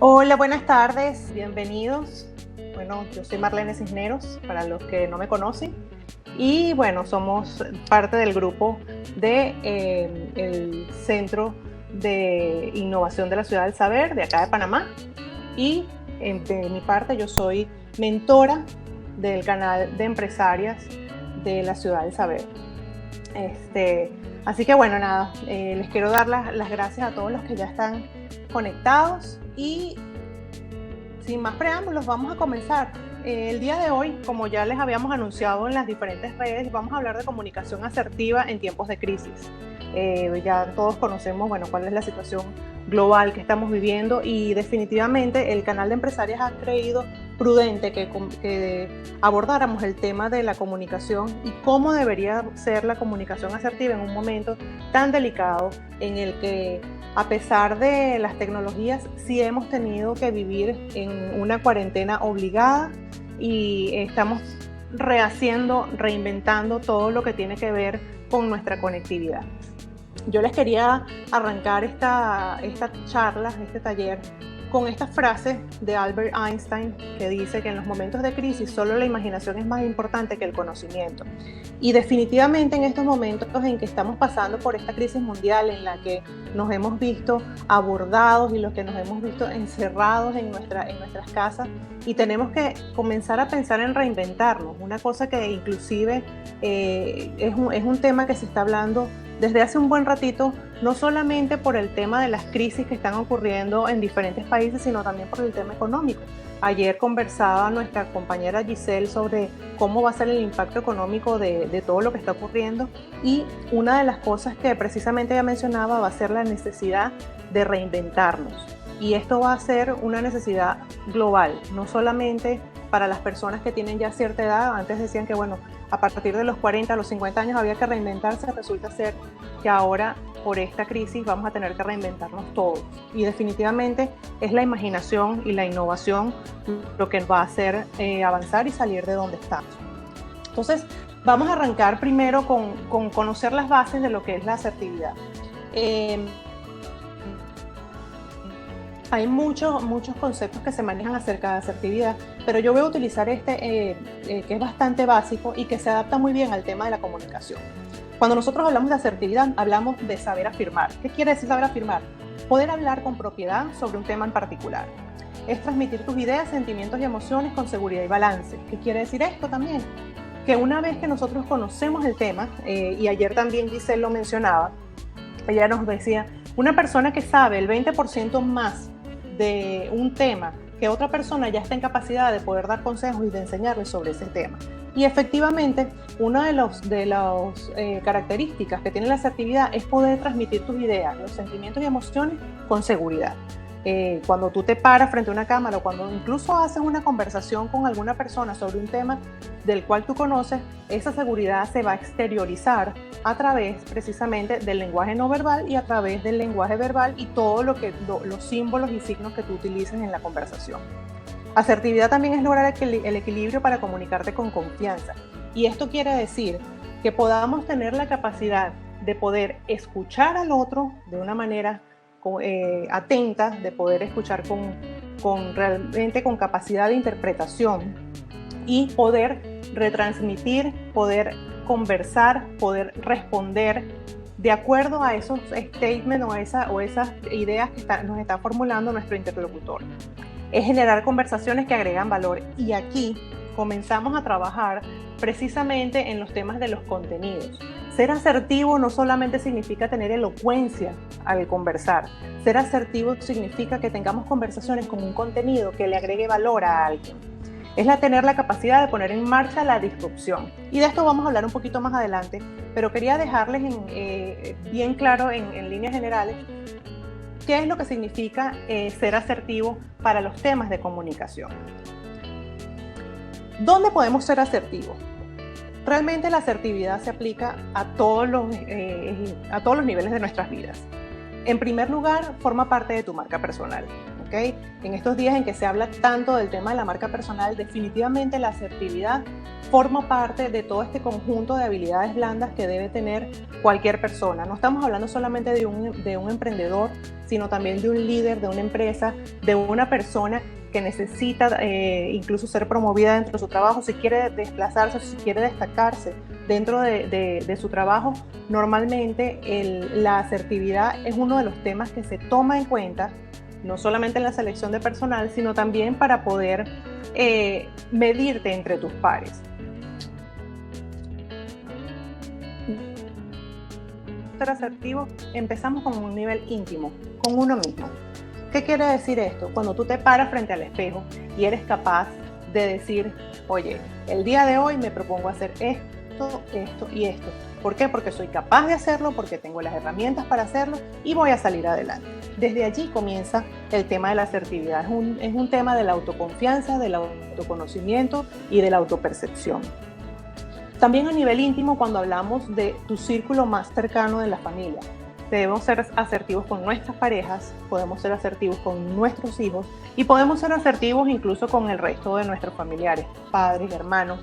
Hola, buenas tardes, bienvenidos. Bueno, yo soy Marlene Cisneros, para los que no me conocen. Y bueno, somos parte del grupo del Centro de Innovación de la Ciudad del Saber, de acá de Panamá. Y de mi parte, yo soy mentora del canal de empresarias de la Ciudad del Saber. Así que bueno, nada, les quiero dar las gracias a todos los que ya están conectados y sin más preámbulos vamos a comenzar. El día de hoy, como ya les habíamos anunciado en las diferentes redes, vamos a hablar de comunicación asertiva en tiempos de crisis. Ya todos conocemos, bueno, cuál es la situación global que estamos viviendo y definitivamente el canal de empresarias ha creído prudente que abordáramos el tema de la comunicación y cómo debería ser la comunicación asertiva en un momento tan delicado en el que, a pesar de las tecnologías, sí hemos tenido que vivir en una cuarentena obligada y estamos reinventando todo lo que tiene que ver con nuestra conectividad. Yo les quería arrancar esta charla, este taller, con esta frase de Albert Einstein que dice que en los momentos de crisis solo la imaginación es más importante que el conocimiento. Y definitivamente en estos momentos en que estamos pasando por esta crisis mundial en la que nos hemos visto abordados y los que nos hemos visto encerrados en nuestras casas y tenemos que comenzar a pensar en reinventarnos, una cosa que inclusive es un tema que se está hablando desde hace un buen ratito, no solamente por el tema de las crisis que están ocurriendo en diferentes países, sino también por el tema económico. Ayer conversaba nuestra compañera Giselle sobre cómo va a ser el impacto económico de todo lo que está ocurriendo y una de las cosas que precisamente ella mencionaba va a ser la necesidad de reinventarnos. Y esto va a ser una necesidad global, no solamente para las personas que tienen ya cierta edad. Antes decían que bueno, a partir de los 40, los 50 años había que reinventarse. Resulta ser que ahora, por esta crisis, vamos a tener que reinventarnos todos. Y definitivamente es la imaginación y la innovación lo que nos va a hacer avanzar y salir de donde estamos. Entonces, vamos a arrancar primero con conocer las bases de lo que es la asertividad. Hay muchos conceptos que se manejan acerca de asertividad, pero yo voy a utilizar que es bastante básico y que se adapta muy bien al tema de la comunicación. Cuando nosotros hablamos de asertividad, hablamos de saber afirmar. ¿Qué quiere decir saber afirmar? Poder hablar con propiedad sobre un tema en particular. Es transmitir tus ideas, sentimientos y emociones con seguridad y balance. ¿Qué quiere decir esto también? Que una vez que nosotros conocemos el tema, y ayer también Giselle lo mencionaba, ella nos decía, una persona que sabe el 20% más de un tema que otra persona ya está en capacidad de poder dar consejos y de enseñarle sobre ese tema. Y efectivamente, una de las características que tiene la asertividad es poder transmitir tus ideas, los sentimientos y emociones con seguridad. Cuando tú te paras frente a una cámara o cuando incluso haces una conversación con alguna persona sobre un tema del cual tú conoces, esa seguridad se va a exteriorizar a través precisamente del lenguaje no verbal y a través del lenguaje verbal y todos los símbolos y signos que tú utilices en la conversación. Asertividad también es lograr el equilibrio para comunicarte con confianza. Y esto quiere decir que podamos tener la capacidad de poder escuchar al otro de una manera atenta, de poder escuchar realmente con capacidad de interpretación y poder retransmitir, poder conversar, poder responder de acuerdo a esos statements o esas ideas que nos está formulando nuestro interlocutor. Es generar conversaciones que agregan valor y aquí comenzamos a trabajar precisamente en los temas de los contenidos. Ser asertivo no solamente significa tener elocuencia al conversar. Ser asertivo significa que tengamos conversaciones con un contenido que le agregue valor a alguien. Es tener la capacidad de poner en marcha la disrupción. Y de esto vamos a hablar un poquito más adelante, pero quería dejarles bien claro en líneas generales qué es lo que significa ser asertivo para los temas de comunicación. ¿Dónde podemos ser asertivos? Realmente la asertividad se aplica a todos los niveles de nuestras vidas. En primer lugar, forma parte de tu marca personal. ¿Okay? En estos días en que se habla tanto del tema de la marca personal, definitivamente la asertividad forma parte de todo este conjunto de habilidades blandas que debe tener cualquier persona. No estamos hablando solamente de un emprendedor, sino también de un líder, de una empresa, de una persona que necesita incluso ser promovida dentro de su trabajo, si quiere desplazarse, si quiere destacarse dentro de su trabajo. Normalmente la asertividad es uno de los temas que se toma en cuenta, no solamente en la selección de personal, sino también para poder medirte entre tus pares. Ser asertivo, empezamos con un nivel íntimo, con uno mismo. ¿Qué quiere decir esto? Cuando tú te paras frente al espejo y eres capaz de decir, oye, el día de hoy me propongo hacer esto, esto y esto. ¿Por qué? Porque soy capaz de hacerlo, porque tengo las herramientas para hacerlo y voy a salir adelante. Desde allí comienza el tema de la asertividad. Es un tema de la autoconfianza, del autoconocimiento y de la autopercepción. También a nivel íntimo, cuando hablamos de tu círculo más cercano de la familia, debemos ser asertivos con nuestras parejas, podemos ser asertivos con nuestros hijos y podemos ser asertivos incluso con el resto de nuestros familiares, padres, hermanos,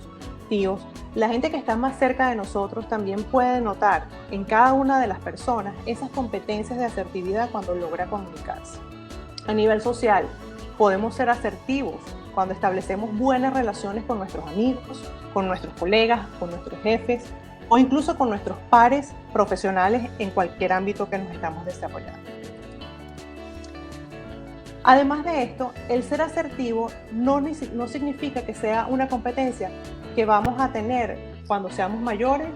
tíos. La gente que está más cerca de nosotros también puede notar en cada una de las personas esas competencias de asertividad cuando logra comunicarse. A nivel social, podemos ser asertivos cuando establecemos buenas relaciones con nuestros amigos, con nuestros colegas, con nuestros jefes, o incluso con nuestros pares profesionales en cualquier ámbito que nos estamos desarrollando. Además de esto, el ser asertivo no significa que sea una competencia que vamos a tener cuando seamos mayores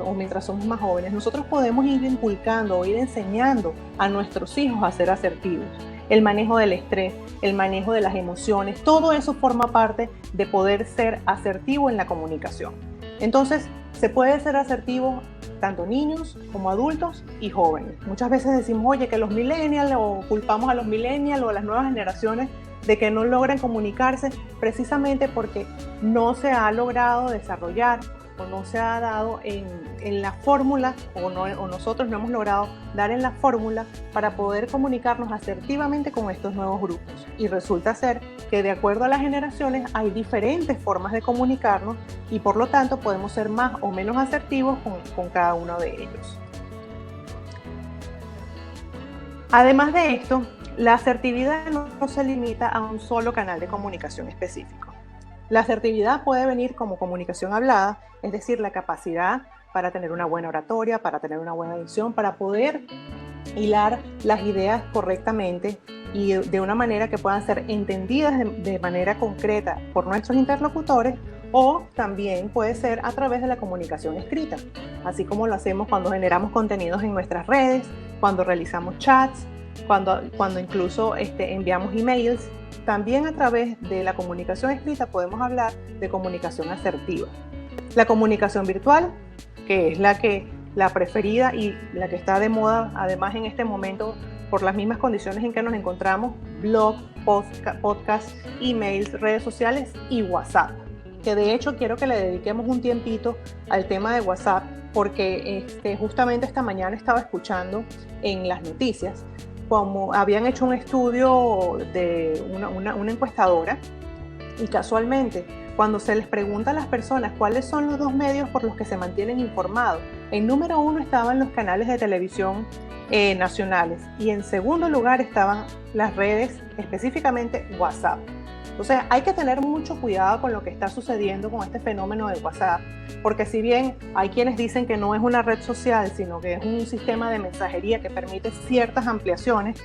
o mientras somos más jóvenes. Nosotros podemos ir inculcando o ir enseñando a nuestros hijos a ser asertivos. El manejo del estrés, el manejo de las emociones, todo eso forma parte de poder ser asertivo en la comunicación. Entonces, se puede ser asertivo tanto niños como adultos y jóvenes. Muchas veces decimos, oye, que los millennials, o culpamos a los millennials o a las nuevas generaciones de que no logran comunicarse, precisamente porque no se ha logrado desarrollar o no se ha dado en la fórmula o nosotros no hemos logrado dar en la fórmula para poder comunicarnos asertivamente con estos nuevos grupos. Y resulta ser que de acuerdo a las generaciones hay diferentes formas de comunicarnos y por lo tanto podemos ser más o menos asertivos con cada uno de ellos. Además de esto, la asertividad no se limita a un solo canal de comunicación específico. La asertividad puede venir como comunicación hablada, es decir, la capacidad para tener una buena oratoria, para tener una buena dicción, para poder hilar las ideas correctamente y de una manera que puedan ser entendidas de manera concreta por nuestros interlocutores, o también puede ser a través de la comunicación escrita, así como lo hacemos cuando generamos contenidos en nuestras redes, cuando realizamos chats, cuando incluso enviamos emails. También a través de la comunicación escrita podemos hablar de comunicación asertiva. La comunicación virtual, que es la preferida y la que está de moda, además en este momento por las mismas condiciones en que nos encontramos, blog, podcast, emails, redes sociales y WhatsApp. Que de hecho quiero que le dediquemos un tiempito al tema de WhatsApp, porque justamente esta mañana estaba escuchando en las noticias como habían hecho un estudio de una encuestadora, y casualmente cuando se les pregunta a las personas cuáles son los dos medios por los que se mantienen informados, en número 1 estaban los canales de televisión nacionales y en segundo lugar estaban las redes, específicamente WhatsApp. Entonces hay que tener mucho cuidado con lo que está sucediendo con este fenómeno de WhatsApp, porque si bien hay quienes dicen que no es una red social, sino que es un sistema de mensajería que permite ciertas ampliaciones,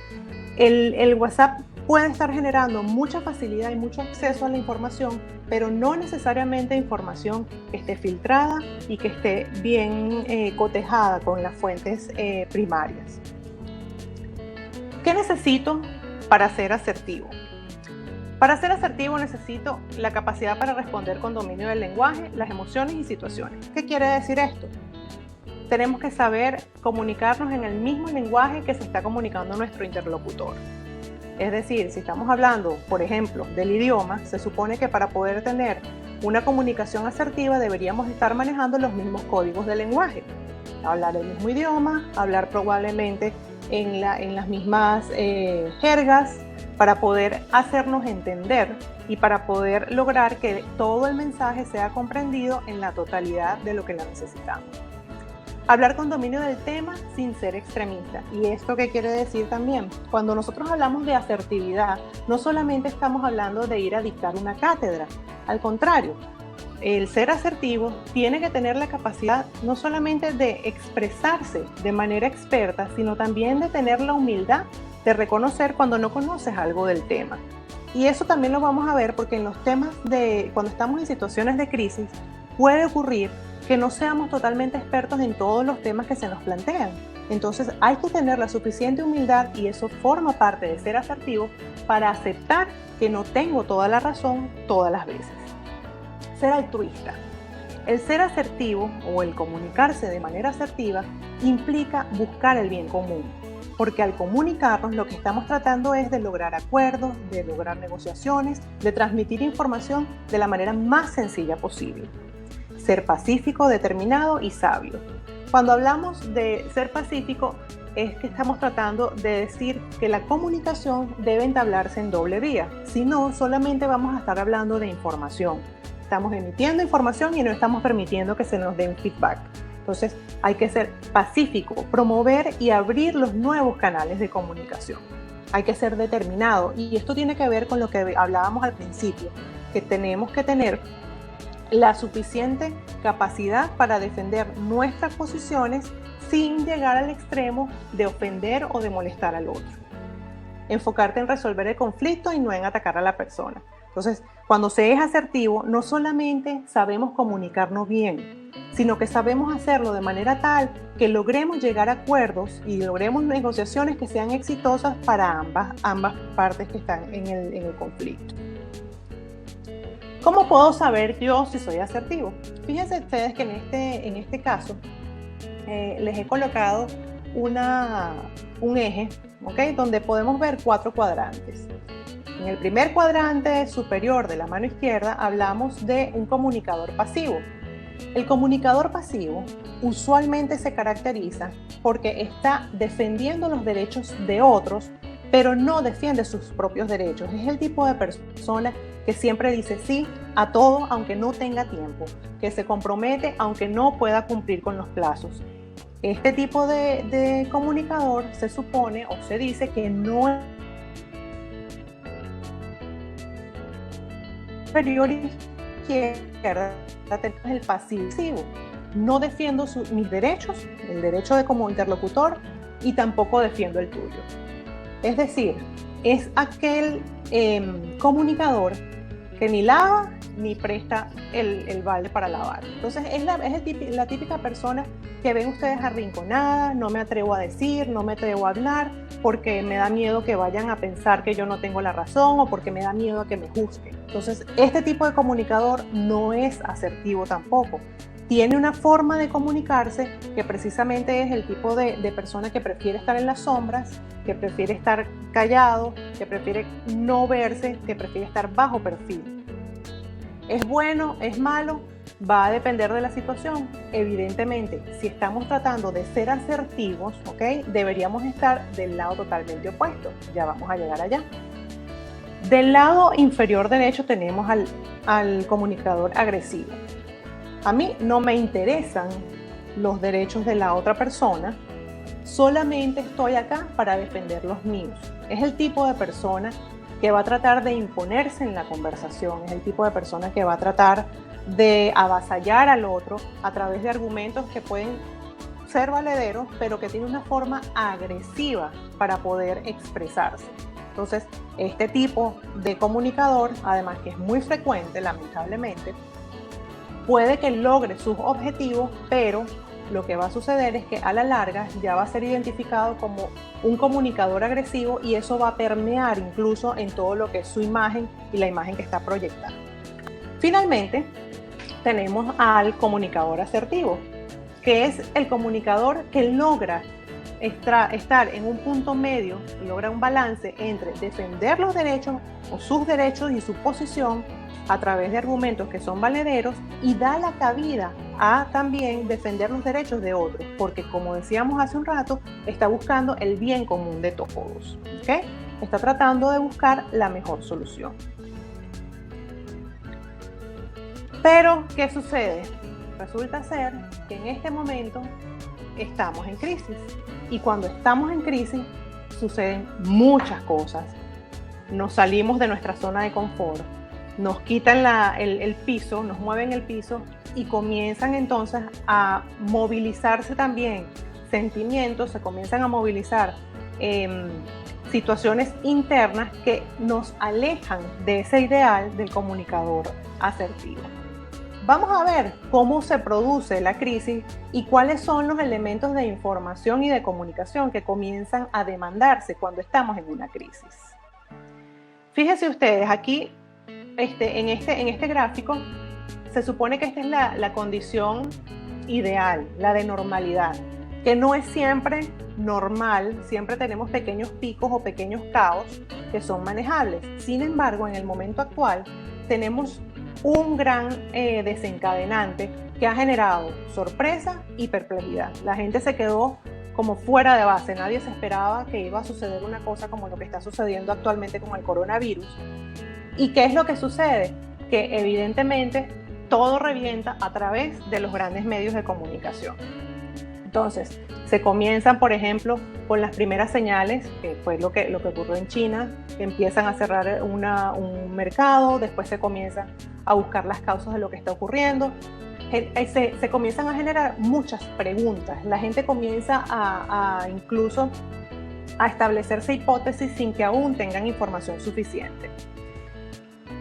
el WhatsApp puede estar generando mucha facilidad y mucho acceso a la información, pero no necesariamente información que esté filtrada y que esté bien cotejada con las fuentes primarias. ¿Qué necesito para ser asertivo? Para ser asertivo necesito la capacidad para responder con dominio del lenguaje, las emociones y situaciones. ¿Qué quiere decir esto? Tenemos que saber comunicarnos en el mismo lenguaje que se está comunicando nuestro interlocutor. Es decir, si estamos hablando, por ejemplo, del idioma, se supone que para poder tener una comunicación asertiva deberíamos estar manejando los mismos códigos de lenguaje. Hablar el mismo idioma, hablar probablemente en las mismas jergas, para poder hacernos entender y para poder lograr que todo el mensaje sea comprendido en la totalidad de lo que la necesitamos. Hablar con dominio del tema sin ser extremista. ¿Y esto qué quiere decir también? Cuando nosotros hablamos de asertividad, no solamente estamos hablando de ir a dictar una cátedra, al contrario, el ser asertivo tiene que tener la capacidad no solamente de expresarse de manera experta, sino también de tener la humildad de reconocer cuando no conoces algo del tema. Y eso también lo vamos a ver porque en los temas cuando estamos en situaciones de crisis, puede ocurrir que no seamos totalmente expertos en todos los temas que se nos plantean. Entonces hay que tener la suficiente humildad, y eso forma parte de ser asertivo, para aceptar que no tengo toda la razón todas las veces. Ser altruista. El ser asertivo o el comunicarse de manera asertiva implica buscar el bien común, porque al comunicarnos lo que estamos tratando es de lograr acuerdos, de lograr negociaciones, de transmitir información de la manera más sencilla posible. Ser pacífico, determinado y sabio. Cuando hablamos de ser pacífico, es que estamos tratando de decir que la comunicación debe entablarse en doble vía. Si no, solamente vamos a estar hablando de información. Estamos emitiendo información y no estamos permitiendo que se nos den feedback. Entonces, hay que ser pacífico, promover y abrir los nuevos canales de comunicación. Hay que ser determinado, y esto tiene que ver con lo que hablábamos al principio, que tenemos que tener la suficiente capacidad para defender nuestras posiciones sin llegar al extremo de ofender o de molestar al otro. Enfocarte en resolver el conflicto y no en atacar a la persona. Entonces, cuando se es asertivo, no solamente sabemos comunicarnos bien, sino que sabemos hacerlo de manera tal que logremos llegar a acuerdos y logremos negociaciones que sean exitosas para ambas partes que están en el conflicto. ¿Cómo puedo saber yo si soy asertivo? Fíjense ustedes que en este caso les he colocado un eje, ¿okay? Donde podemos ver 4 cuadrantes. En el primer cuadrante superior de la mano izquierda hablamos de un comunicador pasivo. El comunicador pasivo usualmente se caracteriza porque está defendiendo los derechos de otros, pero no defiende sus propios derechos. Es el tipo de persona que siempre dice sí a todo aunque no tenga tiempo, que se compromete aunque no pueda cumplir con los plazos. Este tipo de comunicador se supone o se dice que no es superior izquierda, tenemos el pasivo. No defiendo mis derechos, el derecho de como interlocutor, y tampoco defiendo el tuyo. Es decir, es aquel comunicador que ni lava ni presta el balde para lavar. Entonces es la típica persona que ven ustedes arrinconada, no me atrevo a decir, no me atrevo a hablar, porque me da miedo que vayan a pensar que yo no tengo la razón, o porque me da miedo a que me juzguen. Entonces este tipo de comunicador no es asertivo tampoco. Tiene una forma de comunicarse que precisamente es el tipo de persona que prefiere estar en las sombras, que prefiere estar callado, que prefiere no verse, que prefiere estar bajo perfil. ¿Es bueno? ¿Es malo? Va a depender de la situación. Evidentemente, si estamos tratando de ser asertivos, ¿okay? Deberíamos estar del lado totalmente opuesto. Ya vamos a llegar allá. Del lado inferior derecho tenemos al comunicador agresivo. A mí no me interesan los derechos de la otra persona, solamente estoy acá para defender los míos. Es el tipo de persona que va a tratar de imponerse en la conversación, es el tipo de persona que va a tratar de avasallar al otro a través de argumentos que pueden ser valederos, pero que tiene una forma agresiva para poder expresarse. Entonces, este tipo de comunicador, además que es muy frecuente, lamentablemente, puede que logre sus objetivos, pero lo que va a suceder es que a la larga ya va a ser identificado como un comunicador agresivo, y eso va a permear incluso en todo lo que es su imagen y la imagen que está proyectando. Finalmente, tenemos al comunicador asertivo, que es el comunicador que logra estar en un punto medio, logra un balance entre defender los derechos o sus derechos y su posición a través de argumentos que son valederos, y da la cabida a también defender los derechos de otros, porque como decíamos hace un rato, está buscando el bien común de todos. ¿Okay? está tratando de buscar la mejor solución. Pero, ¿qué sucede? Resulta ser que en este momento estamos en crisis. Y cuando estamos en crisis, suceden muchas cosas. Nos salimos de nuestra zona de confort, nos quitan el piso, nos mueven el piso y comienzan entonces a movilizarse también sentimientos, se comienzan a movilizar situaciones internas que nos alejan de ese ideal del comunicador asertivo. Vamos a ver cómo se produce la crisis y cuáles son los elementos de información y de comunicación que comienzan a demandarse cuando estamos en una crisis. Fíjense ustedes, aquí en este gráfico se supone que esta es la condición ideal, la de normalidad, que no es siempre normal, siempre tenemos pequeños picos o pequeños caos que son manejables. Sin embargo, en el momento actual tenemos un gran desencadenante que ha generado sorpresa y perplejidad. La gente se quedó como fuera de base, nadie se esperaba que iba a suceder una cosa como lo que está sucediendo actualmente con el coronavirus. ¿Y qué es lo que sucede? Que evidentemente todo revienta a través de los grandes medios de comunicación. Entonces, se comienzan, por ejemplo, con las primeras señales, que fue lo que ocurrió en China, que empiezan a cerrar un mercado, después se comienzan a buscar las causas de lo que está ocurriendo. Se comienzan a generar muchas preguntas, la gente comienza incluso a establecerse hipótesis sin que aún tengan información suficiente.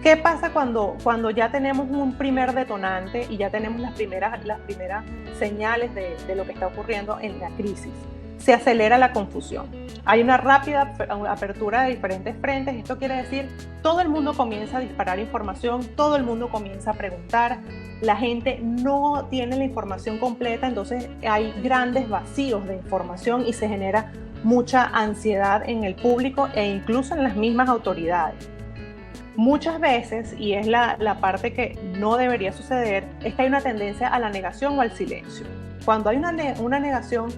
¿Qué pasa cuando ya tenemos un primer detonante y ya tenemos las primeras señales de lo que está ocurriendo en la crisis? Se acelera la confusión. Hay una rápida apertura de diferentes frentes. Esto quiere decir, todo el mundo comienza a disparar información, todo el mundo comienza a preguntar, la gente no tiene la información completa, entonces hay grandes vacíos de información y se genera mucha ansiedad en el público e incluso en las mismas autoridades. Muchas veces, y es la parte que no debería suceder, es que hay una tendencia a la negación o al silencio. Cuando hay una negación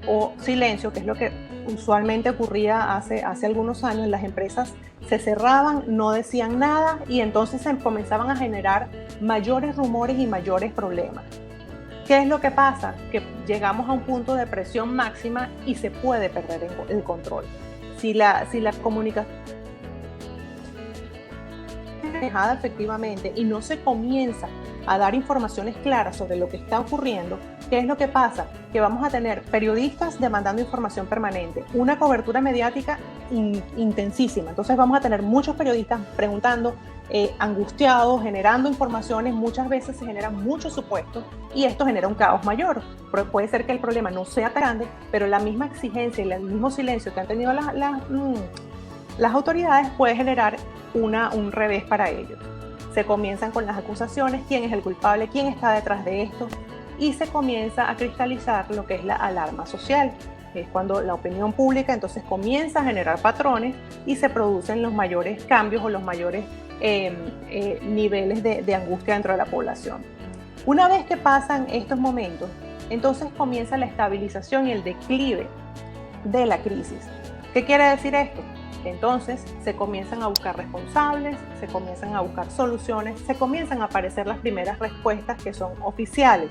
o silencio, que es lo que usualmente ocurría hace algunos años, las empresas se cerraban, no decían nada y entonces se comenzaban a generar mayores rumores y mayores problemas. ¿Qué es lo que pasa? Que llegamos a un punto de presión máxima y se puede perder el control. Si la comunicación manejada efectivamente y no se comienza a dar informaciones claras sobre lo que está ocurriendo, ¿qué es lo que pasa? Que vamos a tener periodistas demandando información permanente, una cobertura mediática intensísima. Entonces vamos a tener muchos periodistas preguntando, angustiados, generando informaciones. Muchas veces se generan muchos supuestos y esto genera un caos mayor. Puede ser que el problema no sea tan grande, pero la misma exigencia y el mismo silencio que han tenido las autoridades puede generar un revés para ellos. Se comienzan con las acusaciones, quién es el culpable, quién está detrás de esto, y se comienza a cristalizar lo que es la alarma social. Es cuando la opinión pública entonces comienza a generar patrones y se producen los mayores cambios o los mayores niveles de angustia dentro de la población. Una vez que pasan estos momentos, entonces comienza la estabilización y el declive de la crisis. ¿Qué quiere decir esto? Entonces se comienzan a buscar responsables, se comienzan a buscar soluciones, se comienzan a aparecer las primeras respuestas que son oficiales.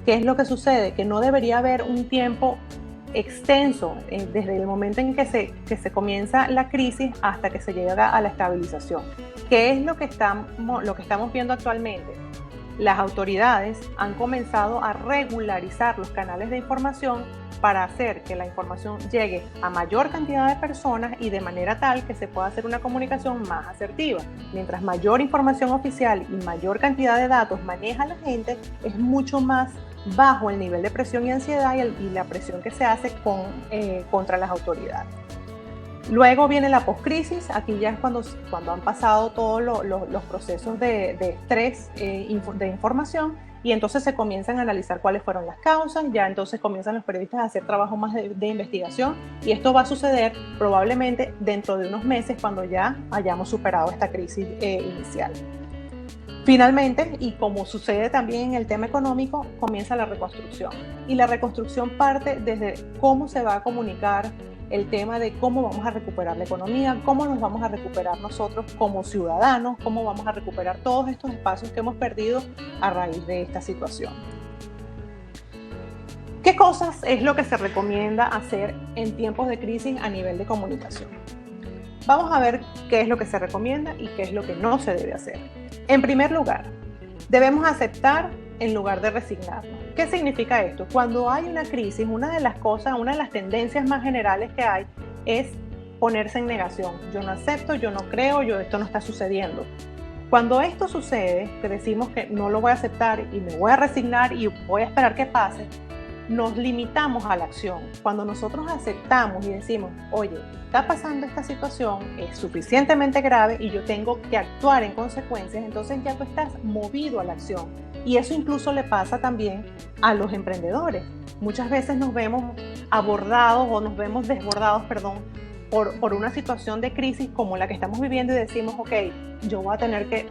¿Qué es lo que sucede? Que no debería haber un tiempo extenso desde el momento en que se comienza la crisis hasta que se llega a la estabilización. ¿Qué es lo que estamos viendo actualmente? Las autoridades han comenzado a regularizar los canales de información para hacer que la información llegue a mayor cantidad de personas y de manera tal que se pueda hacer una comunicación más asertiva. Mientras mayor información oficial y mayor cantidad de datos maneja la gente, es mucho más bajo el nivel de presión y ansiedad y la presión que se hace contra las autoridades. Luego viene la postcrisis. Aquí ya es cuando han pasado todos los procesos de estrés de información, y entonces se comienzan a analizar cuáles fueron las causas. Ya entonces comienzan los periodistas a hacer trabajo más de investigación, y esto va a suceder probablemente dentro de unos meses cuando ya hayamos superado esta crisis inicial. Finalmente, y como sucede también en el tema económico, comienza la reconstrucción. Y la reconstrucción parte desde cómo se va a comunicar el tema de cómo vamos a recuperar la economía, cómo nos vamos a recuperar nosotros como ciudadanos, cómo vamos a recuperar todos estos espacios que hemos perdido a raíz de esta situación. ¿Qué cosas es lo que se recomienda hacer en tiempos de crisis a nivel de comunicación? Vamos a ver qué es lo que se recomienda y qué es lo que no se debe hacer. En primer lugar, debemos aceptar en lugar de resignarnos. ¿Qué significa esto? Cuando hay una crisis, una de las tendencias más generales que hay es ponerse en negación. Yo no acepto, yo no creo, esto no está sucediendo. Cuando esto sucede, que decimos que no lo voy a aceptar y me voy a resignar y voy a esperar que pase, nos limitamos a la acción. Cuando nosotros aceptamos y decimos, oye, está pasando esta situación, es suficientemente grave y yo tengo que actuar en consecuencias, entonces ya tú estás movido a la acción. Y eso incluso le pasa también a los emprendedores. Muchas veces nos vemos abordados o nos vemos desbordados, por una situación de crisis como la que estamos viviendo y decimos, ok, yo voy a tener que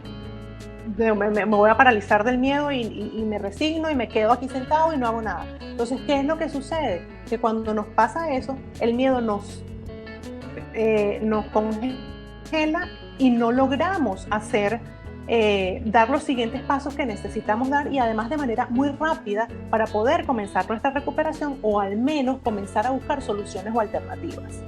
me voy a paralizar del miedo y me resigno y me quedo aquí sentado y no hago nada. Entonces, ¿qué es lo que sucede? Que cuando nos pasa eso, el miedo nos congela y no logramos dar los siguientes pasos que necesitamos dar y además de manera muy rápida para poder comenzar nuestra recuperación o al menos comenzar a buscar soluciones o alternativas.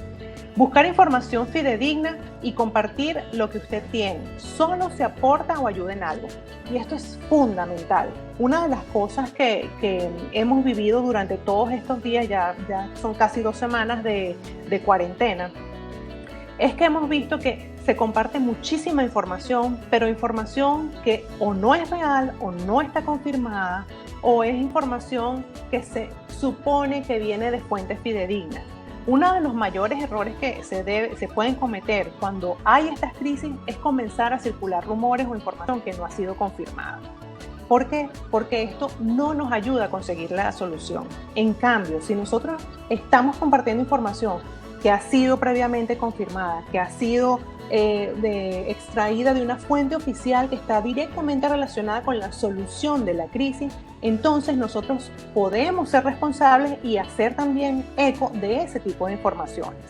Buscar información fidedigna y compartir lo que usted tiene. Solo se aporta o ayuda en algo. Y esto es fundamental. Una de las cosas que hemos vivido durante todos estos días, ya son casi 2 semanas de cuarentena, es que hemos visto que se comparte muchísima información, pero información que o no es real o no está confirmada, o es información que se supone que viene de fuentes fidedignas. Uno de los mayores errores que se pueden cometer cuando hay estas crisis es comenzar a circular rumores o información que no ha sido confirmada. ¿Por qué? Porque esto no nos ayuda a conseguir la solución. En cambio, si nosotros estamos compartiendo información que ha sido previamente confirmada, que ha sido extraída de una fuente oficial que está directamente relacionada con la solución de la crisis, entonces nosotros podemos ser responsables y hacer también eco de ese tipo de informaciones.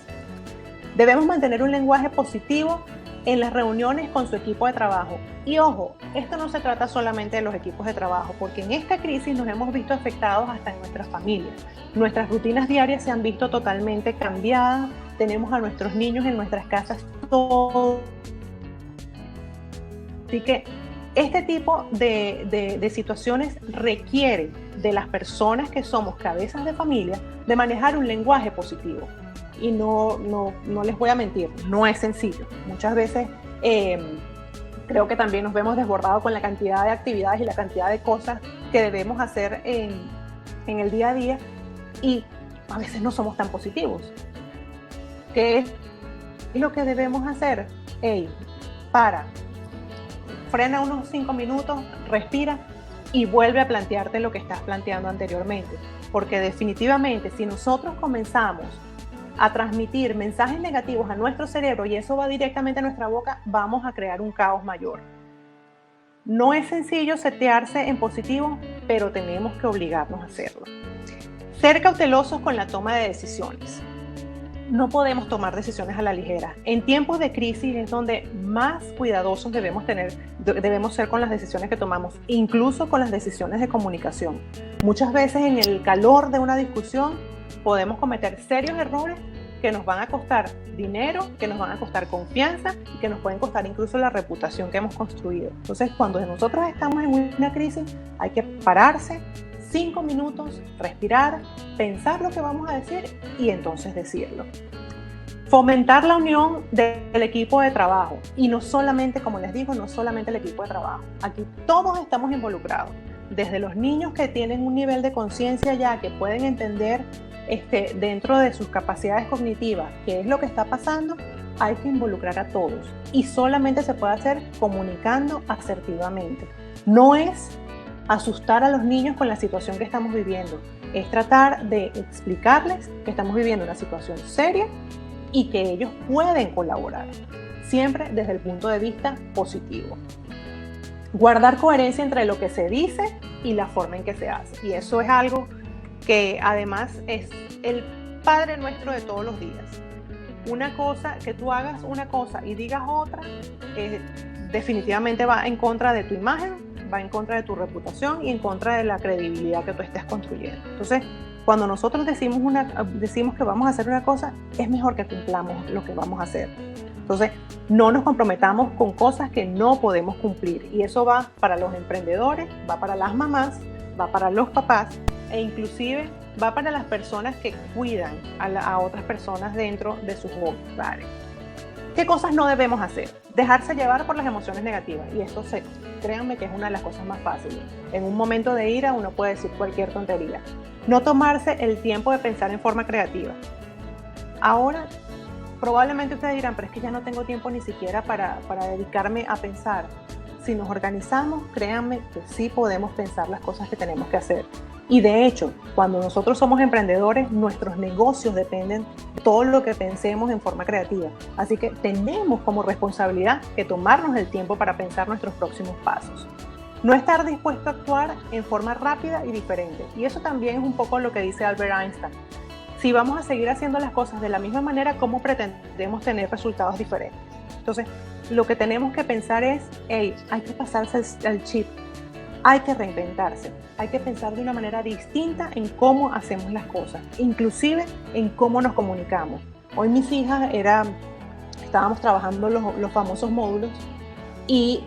Debemos mantener un lenguaje positivo en las reuniones con su equipo de trabajo. Y ojo, esto no se trata solamente de los equipos de trabajo, porque en esta crisis nos hemos visto afectados hasta en nuestras familias. Nuestras rutinas diarias se han visto totalmente cambiadas, tenemos a nuestros niños en nuestras casas todo. Así que este tipo de situaciones requiere de las personas que somos cabezas de familia de manejar un lenguaje positivo. Y no les voy a mentir, no es sencillo. Muchas veces creo que también nos vemos desbordados con la cantidad de actividades y la cantidad de cosas que debemos hacer en el día a día y a veces no somos tan positivos. ¿Qué es lo que debemos hacer? Frena unos 5 minutos, respira y vuelve a plantearte lo que estás planteando anteriormente. Porque definitivamente si nosotros comenzamos a transmitir mensajes negativos a nuestro cerebro y eso va directamente a nuestra boca, vamos a crear un caos mayor. No es sencillo setearse en positivo, pero tenemos que obligarnos a hacerlo. Ser cautelosos con la toma de decisiones. No podemos tomar decisiones a la ligera. En tiempos de crisis es donde más cuidadosos debemos ser con las decisiones que tomamos, incluso con las decisiones de comunicación. Muchas veces en el calor de una discusión podemos cometer serios errores que nos van a costar dinero, que nos van a costar confianza y que nos pueden costar incluso la reputación que hemos construido. Entonces, cuando nosotros estamos en una crisis, hay que pararse 5 minutos, respirar, pensar lo que vamos a decir y entonces decirlo. Fomentar la unión del equipo de trabajo y no solamente, como les digo, no solamente el equipo de trabajo. Aquí todos estamos involucrados. Desde los niños que tienen un nivel de conciencia ya, que pueden entender dentro de sus capacidades cognitivas qué es lo que está pasando, hay que involucrar a todos y solamente se puede hacer comunicando asertivamente. No es asustar a los niños con la situación que estamos viviendo, es tratar de explicarles que estamos viviendo una situación seria y que ellos pueden colaborar, siempre desde el punto de vista positivo. Guardar coherencia entre lo que se dice y la forma en que se hace. Y eso es algo que además es Padre Nuestro de todos los días. Una cosa, que tú hagas una cosa y digas otra, definitivamente va en contra de tu imagen, va en contra de tu reputación y en contra de la credibilidad que tú estés construyendo. Entonces, cuando nosotros decimos que vamos a hacer una cosa, es mejor que cumplamos lo que vamos a hacer. Entonces, no nos comprometamos con cosas que no podemos cumplir. Y eso va para los emprendedores, va para las mamás, va para los papás e inclusive va para las personas que cuidan a otras personas dentro de sus hogares. ¿Qué cosas no debemos hacer? Dejarse llevar por las emociones negativas. Y esto, créanme que es una de las cosas más fáciles. En un momento de ira uno puede decir cualquier tontería. No tomarse el tiempo de pensar en forma creativa. Ahora, probablemente ustedes dirán, pero es que ya no tengo tiempo ni siquiera para dedicarme a pensar. Si nos organizamos, créanme que sí podemos pensar las cosas que tenemos que hacer. Y de hecho, cuando nosotros somos emprendedores, nuestros negocios dependen de todo lo que pensemos en forma creativa. Así que tenemos como responsabilidad que tomarnos el tiempo para pensar nuestros próximos pasos. No estar dispuesto a actuar en forma rápida y diferente. Y eso también es un poco lo que dice Albert Einstein. Si vamos a seguir haciendo las cosas de la misma manera, ¿cómo pretendemos tener resultados diferentes? Entonces, lo que tenemos que pensar es, hay que pasarse al chip, hay que reinventarse, hay que pensar de una manera distinta en cómo hacemos las cosas, inclusive en cómo nos comunicamos. Hoy mis hijas estábamos trabajando los famosos módulos y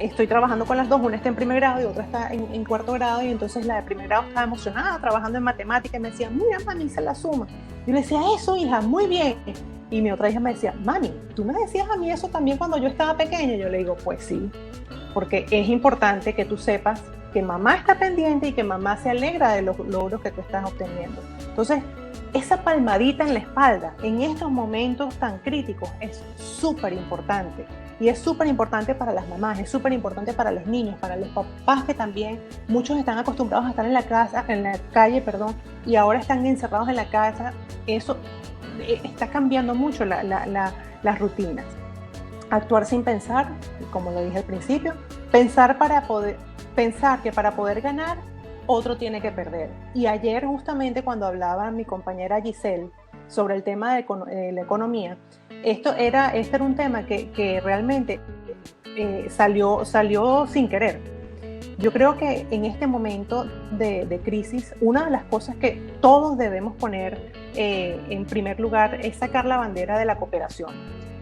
estoy trabajando con las dos, una está en primer grado y otra está en cuarto grado, y entonces la de primer grado estaba emocionada trabajando en matemática y me decía, mira mami, hice la suma. Yo le decía, eso hija, muy bien. Y mi otra hija me decía, mami, ¿tú me decías a mí eso también cuando yo estaba pequeña? Yo le digo, pues sí, porque es importante que tú sepas que mamá está pendiente y que mamá se alegra de los logros que tú estás obteniendo. Entonces, esa palmadita en la espalda en estos momentos tan críticos es súper importante. Y es súper importante para las mamás, es súper importante para los niños, para los papás, que también muchos están acostumbrados a estar en la calle, y ahora están encerrados en la casa. Eso está cambiando mucho las rutinas. Actuar sin pensar, como lo dije al principio, pensar que para poder ganar, otro tiene que perder. Y ayer, justamente cuando hablaba mi compañera Giselle sobre el tema de la economía, este era un tema que realmente salió sin querer. Yo creo que en este momento de crisis, una de las cosas que todos debemos poner en primer lugar es sacar la bandera de la cooperación.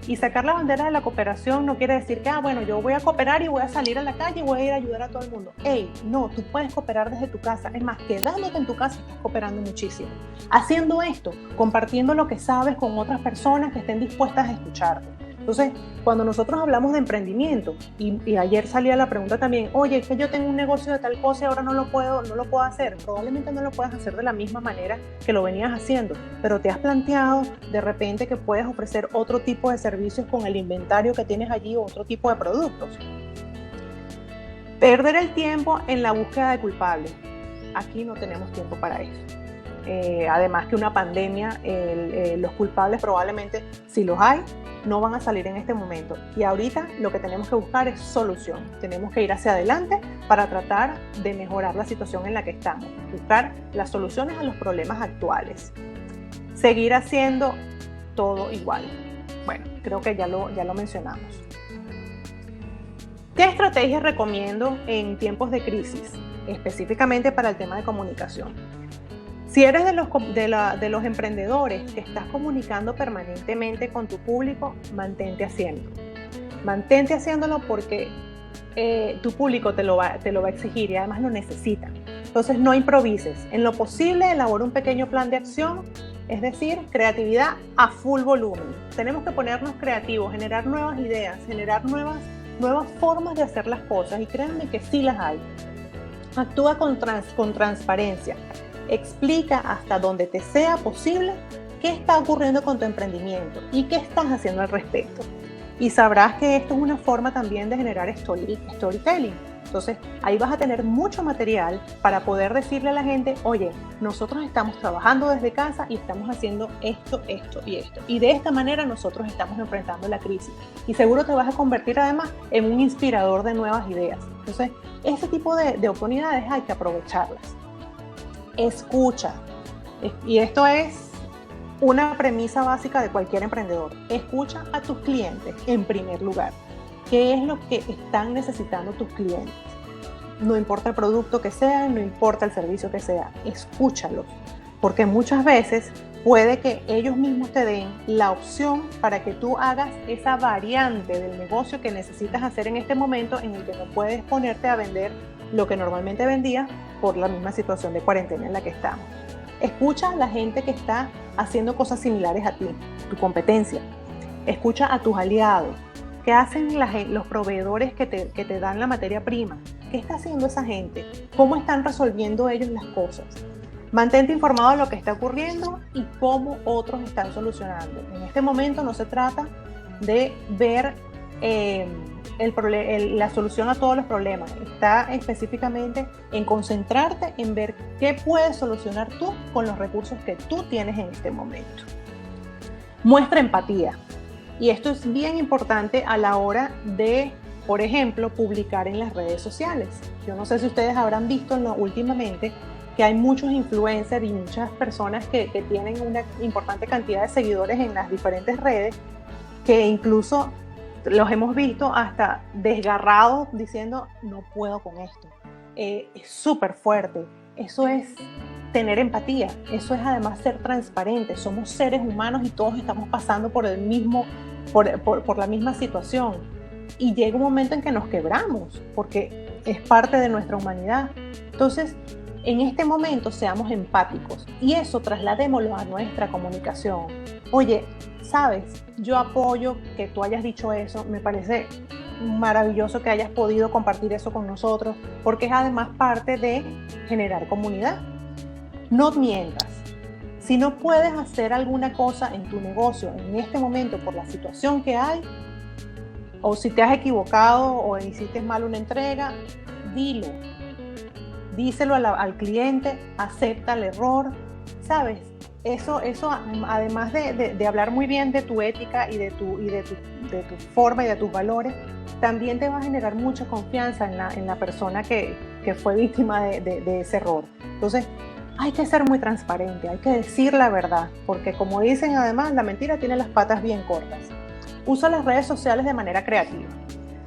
Y sacar la bandera de la cooperación no quiere decir que, bueno, yo voy a cooperar y voy a salir a la calle y voy a ir a ayudar a todo el mundo. No, tú puedes cooperar desde tu casa. Es más, quedándote en tu casa estás cooperando muchísimo. Haciendo esto, compartiendo lo que sabes con otras personas que estén dispuestas a escucharte. Entonces, cuando nosotros hablamos de emprendimiento, y ayer salía la pregunta también, oye, es que yo tengo un negocio de tal cosa y ahora no lo puedo hacer. Probablemente no lo puedas hacer de la misma manera que lo venías haciendo, pero te has planteado de repente que puedes ofrecer otro tipo de servicios con el inventario que tienes allí, o otro tipo de productos. Perder el tiempo en la búsqueda de culpables. Aquí no tenemos tiempo para eso. Además que una pandemia, los culpables probablemente, si los hay, no van a salir en este momento. Y ahorita lo que tenemos que buscar es solución. Tenemos que ir hacia adelante para tratar de mejorar la situación en la que estamos. Buscar las soluciones a los problemas actuales. Seguir haciendo todo igual. Bueno, creo que ya lo mencionamos. ¿Qué estrategias recomiendo en tiempos de crisis? Específicamente para el tema de comunicación. Si eres de los emprendedores que estás comunicando permanentemente con tu público, mantente haciéndolo. Mantente haciéndolo porque tu público te lo va a exigir y además lo necesita. Entonces no improvises. En lo posible, elabora un pequeño plan de acción, es decir, creatividad a full volumen. Tenemos que ponernos creativos, generar nuevas ideas, generar nuevas formas de hacer las cosas, y créanme que sí las hay. Actúa con transparencia. Explica hasta donde te sea posible qué está ocurriendo con tu emprendimiento y qué estás haciendo al respecto. Y sabrás que esto es una forma también de generar storytelling. Entonces, ahí vas a tener mucho material para poder decirle a la gente, oye, nosotros estamos trabajando desde casa y estamos haciendo esto y esto. Y de esta manera nosotros estamos enfrentando la crisis. Y seguro te vas a convertir además en un inspirador de nuevas ideas. Entonces, ese tipo de oportunidades hay que aprovecharlas. Escucha. Y esto es una premisa básica de cualquier emprendedor. Escucha a tus clientes en primer lugar. ¿Qué es lo que están necesitando tus clientes? No importa el producto que sea, no importa el servicio que sea, escúchalos. Porque muchas veces puede que ellos mismos te den la opción para que tú hagas esa variante del negocio que necesitas hacer en este momento en el que no puedes ponerte a vender lo que normalmente vendías por la misma situación de cuarentena en la que estamos. Escucha a la gente que está haciendo cosas similares a ti, tu competencia. Escucha a tus aliados. ¿Qué hacen los proveedores que te dan la materia prima? ¿Qué está haciendo esa gente? ¿Cómo están resolviendo ellos las cosas? Mantente informado de lo que está ocurriendo y cómo otros están solucionando. En este momento no se trata de ver la solución a todos los problemas. Está específicamente en concentrarte en ver qué puedes solucionar tú con los recursos que tú tienes en este momento. Muestra empatía. Y esto es bien importante a la hora de, por ejemplo, publicar en las redes sociales. Yo no sé si ustedes habrán visto últimamente que hay muchos influencers y muchas personas que tienen una importante cantidad de seguidores en las diferentes redes, que incluso los hemos visto hasta desgarrados diciendo no puedo con esto. Es súper fuerte. Eso es tener empatía. Eso es además ser transparente. Somos seres humanos y todos estamos pasando por la misma situación. Y llega un momento en que nos quebramos porque es parte de nuestra humanidad. Entonces, en este momento seamos empáticos y eso trasladémoslo a nuestra comunicación. Oye, ¿sabes? Yo apoyo que tú hayas dicho eso, me parece maravilloso que hayas podido compartir eso con nosotros, porque es además parte de generar comunidad. No mientas. Si no puedes hacer alguna cosa en tu negocio en este momento por la situación que hay, o si te has equivocado o hiciste mal una entrega, dilo. Díselo al cliente, acepta el error, ¿sabes? Eso además de hablar muy bien de tu ética y de tu forma y de tus valores, también te va a generar mucha confianza en la persona que fue víctima de ese error. Entonces, hay que ser muy transparente, hay que decir la verdad, porque como dicen además, la mentira tiene las patas bien cortas. Usa las redes sociales de manera creativa.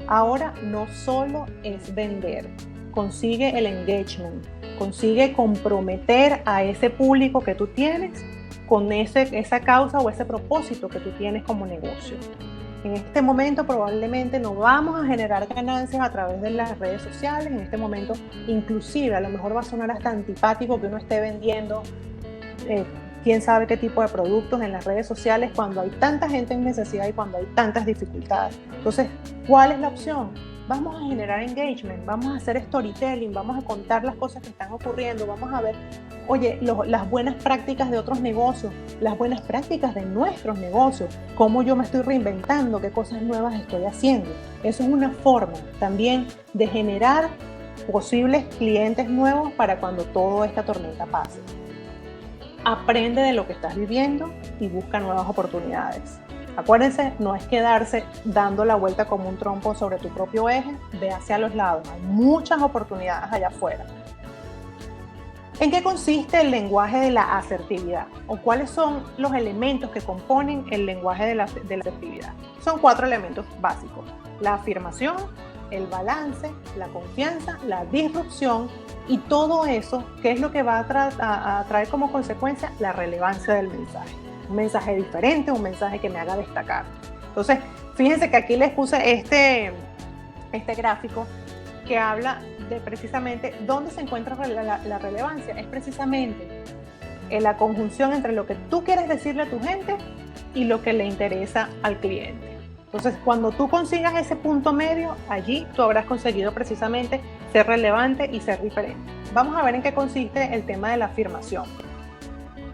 Ahora no solo es vender. Consigue el engagement, consigue comprometer a ese público que tú tienes con esa causa o ese propósito que tú tienes como negocio. En este momento probablemente no vamos a generar ganancias a través de las redes sociales. En este momento inclusive a lo mejor va a sonar hasta antipático que uno esté vendiendo quién sabe qué tipo de productos en las redes sociales cuando hay tanta gente en necesidad y cuando hay tantas dificultades. Entonces, ¿cuál es la opción? Vamos a generar engagement, vamos a hacer storytelling, vamos a contar las cosas que están ocurriendo, vamos a ver, oye, las buenas prácticas de otros negocios, las buenas prácticas de nuestros negocios, cómo yo me estoy reinventando, qué cosas nuevas estoy haciendo. Eso es una forma también de generar posibles clientes nuevos para cuando toda esta tormenta pase. Aprende de lo que estás viviendo y busca nuevas oportunidades. Acuérdense, no es quedarse dando la vuelta como un trompo sobre tu propio eje, ve hacia los lados, hay muchas oportunidades allá afuera. ¿En qué consiste el lenguaje de la asertividad? ¿O cuáles son los elementos que componen el lenguaje de la asertividad? Son 4 elementos básicos: la afirmación, el balance, la confianza, la disrupción y todo eso, que es lo que va a traer como consecuencia la relevancia del mensaje. Un mensaje diferente, un mensaje que me haga destacar. Entonces, fíjense que aquí les puse este gráfico que habla de precisamente dónde se encuentra la relevancia. Es precisamente en la conjunción entre lo que tú quieres decirle a tu gente y lo que le interesa al cliente. Entonces, cuando tú consigas ese punto medio, allí tú habrás conseguido precisamente ser relevante y ser diferente. Vamos a ver en qué consiste el tema de la afirmación.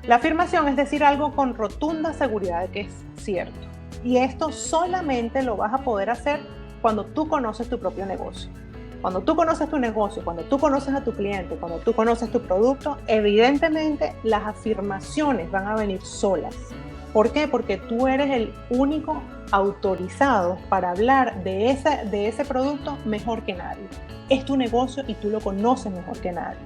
La afirmación es decir algo con rotunda seguridad de que es cierto. Y esto solamente lo vas a poder hacer cuando tú conoces tu propio negocio. Cuando tú conoces tu negocio, cuando tú conoces a tu cliente, cuando tú conoces tu producto, evidentemente las afirmaciones van a venir solas. ¿Por qué? Porque tú eres el único autorizado para hablar de ese producto mejor que nadie. Es tu negocio y tú lo conoces mejor que nadie.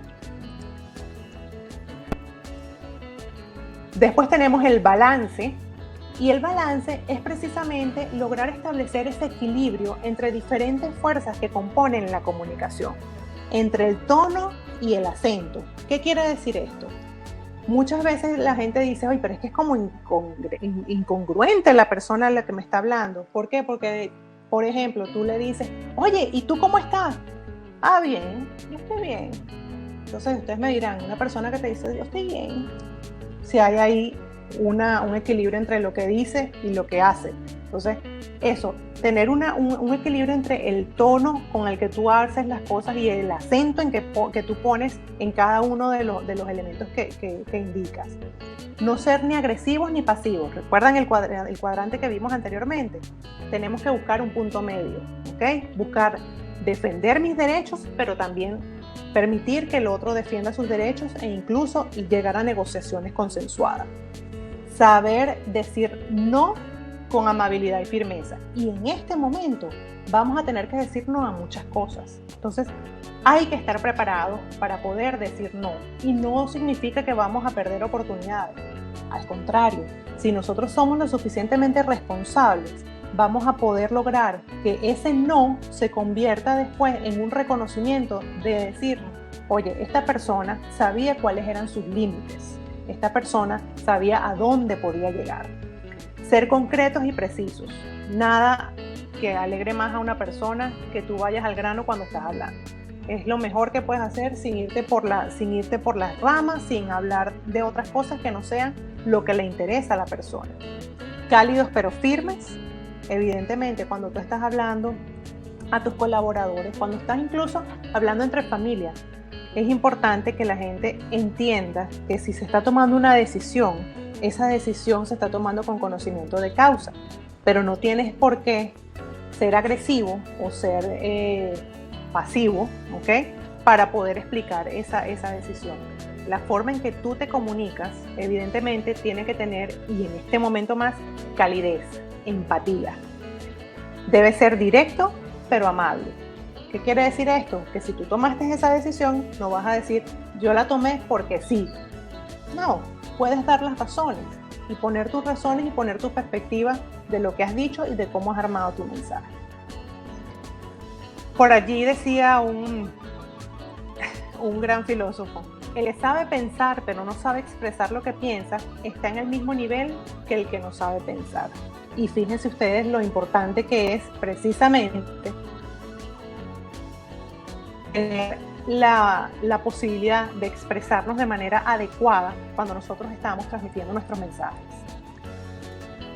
Después tenemos el balance, y el balance es precisamente lograr establecer ese equilibrio entre diferentes fuerzas que componen la comunicación, entre el tono y el acento. ¿Qué quiere decir esto? Muchas veces la gente dice, oye, pero es que es como incongruente la persona a la que me está hablando. ¿Por qué? Porque, por ejemplo, tú le dices, oye, ¿y tú cómo estás? Ah, bien, yo estoy bien. Entonces ustedes me dirán, una persona que te dice, yo estoy bien, si hay ahí un equilibrio entre lo que dice y lo que hace. Entonces, eso, tener un equilibrio entre el tono con el que tú haces las cosas y el acento en que tú pones en cada uno de los elementos que indicas. No ser ni agresivos ni pasivos. ¿Recuerdan el cuadrante que vimos anteriormente? Tenemos que buscar un punto medio, ¿ok? Buscar defender mis derechos, pero también permitir que el otro defienda sus derechos e incluso llegar a negociaciones consensuadas. Saber decir no con amabilidad y firmeza. Y en este momento vamos a tener que decir no a muchas cosas. Entonces, hay que estar preparados para poder decir no. Y no significa que vamos a perder oportunidades. Al contrario, si nosotros somos lo suficientemente responsables, vamos a poder lograr que ese no se convierta después en un reconocimiento de decir, oye, esta persona sabía cuáles eran sus límites. Esta persona sabía a dónde podía llegar. Ser concretos y precisos. Nada que alegre más a una persona que tú vayas al grano cuando estás hablando. Es lo mejor que puedes hacer sin irte por las ramas, sin hablar de otras cosas que no sean lo que le interesa a la persona. Cálidos pero firmes. Evidentemente, cuando tú estás hablando a tus colaboradores, cuando estás incluso hablando entre familia, es importante que la gente entienda que si se está tomando una decisión, esa decisión se está tomando con conocimiento de causa, pero no tienes por qué ser agresivo o ser pasivo, ¿ok? Para poder explicar esa decisión. La forma en que tú te comunicas, evidentemente, tiene que tener, y en este momento más, calidez, empatía. Debe ser directo, pero amable. ¿Qué quiere decir esto? Que si tú tomaste esa decisión, no vas a decir, yo la tomé porque sí. No, puedes dar las razones y poner tus razones y poner tu perspectiva de lo que has dicho y de cómo has armado tu mensaje. Por allí decía un gran filósofo, el que sabe pensar pero no sabe expresar lo que piensa está en el mismo nivel que el que no sabe pensar. Y fíjense ustedes lo importante que es precisamente tener la posibilidad de expresarnos de manera adecuada cuando nosotros estamos transmitiendo nuestros mensajes.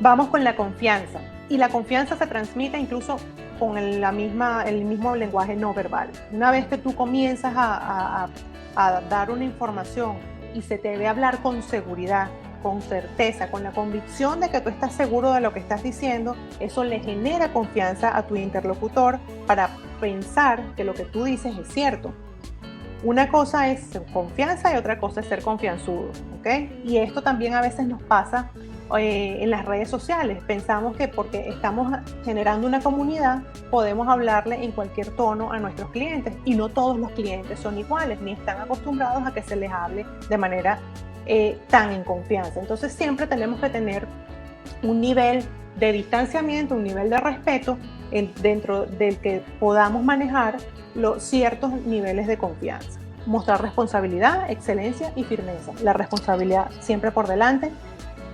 Vamos con la confianza. Y la confianza se transmite incluso con el mismo lenguaje no verbal. Una vez que tú comienzas a dar una información y se te ve hablar con seguridad, con certeza, con la convicción de que tú estás seguro de lo que estás diciendo, eso le genera confianza a tu interlocutor para pensar que lo que tú dices es cierto. Una cosa es confianza y otra cosa es ser confianzudo, ¿ok? Y esto también a veces nos pasa en las redes sociales. Pensamos que porque estamos generando una comunidad podemos hablarle en cualquier tono a nuestros clientes, y no todos los clientes son iguales ni están acostumbrados a que se les hable de manera tan en confianza. Entonces siempre tenemos que tener un nivel de distanciamiento, un nivel de respeto dentro del que podamos manejar ciertos niveles de confianza. Mostrar responsabilidad, excelencia y firmeza. La responsabilidad siempre por delante.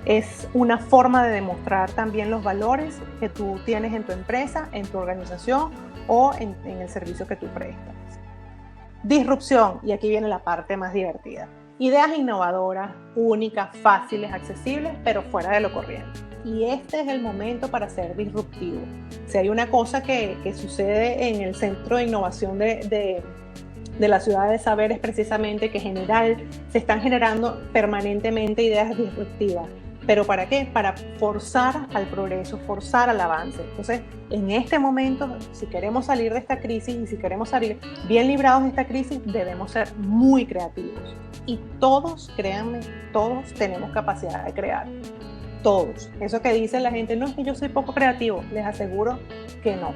Es una forma de demostrar también los valores que tú tienes en tu empresa, en tu organización o en el servicio que tú prestas. Disrupción, y aquí viene la parte más divertida. Ideas innovadoras, únicas, fáciles, accesibles, pero fuera de lo corriente. Y este es el momento para ser disruptivo. Si hay una cosa que sucede en el Centro de Innovación de la Ciudad de Saber es precisamente que en general se están generando permanentemente ideas disruptivas. ¿Pero para qué? Para forzar al progreso, forzar al avance. Entonces, en este momento, si queremos salir de esta crisis y si queremos salir bien librados de esta crisis, debemos ser muy creativos. Y todos, créanme, todos tenemos capacidad de crear. Todos. Eso que dice la gente, no, es que yo soy poco creativo, les aseguro que no.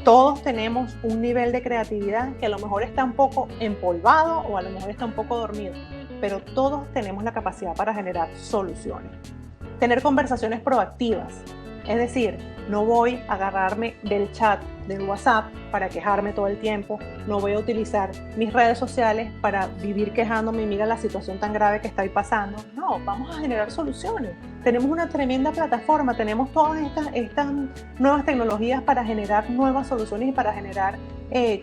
Todos tenemos un nivel de creatividad que a lo mejor está un poco empolvado o a lo mejor está un poco dormido, pero todos tenemos la capacidad para generar soluciones. Tener conversaciones proactivas, es decir, no voy a agarrarme del chat del WhatsApp para quejarme todo el tiempo, no voy a utilizar mis redes sociales para vivir quejándome y mira la situación tan grave que estoy pasando. No, vamos a generar soluciones. Tenemos una tremenda plataforma, tenemos todas estas nuevas tecnologías para generar nuevas soluciones y para generar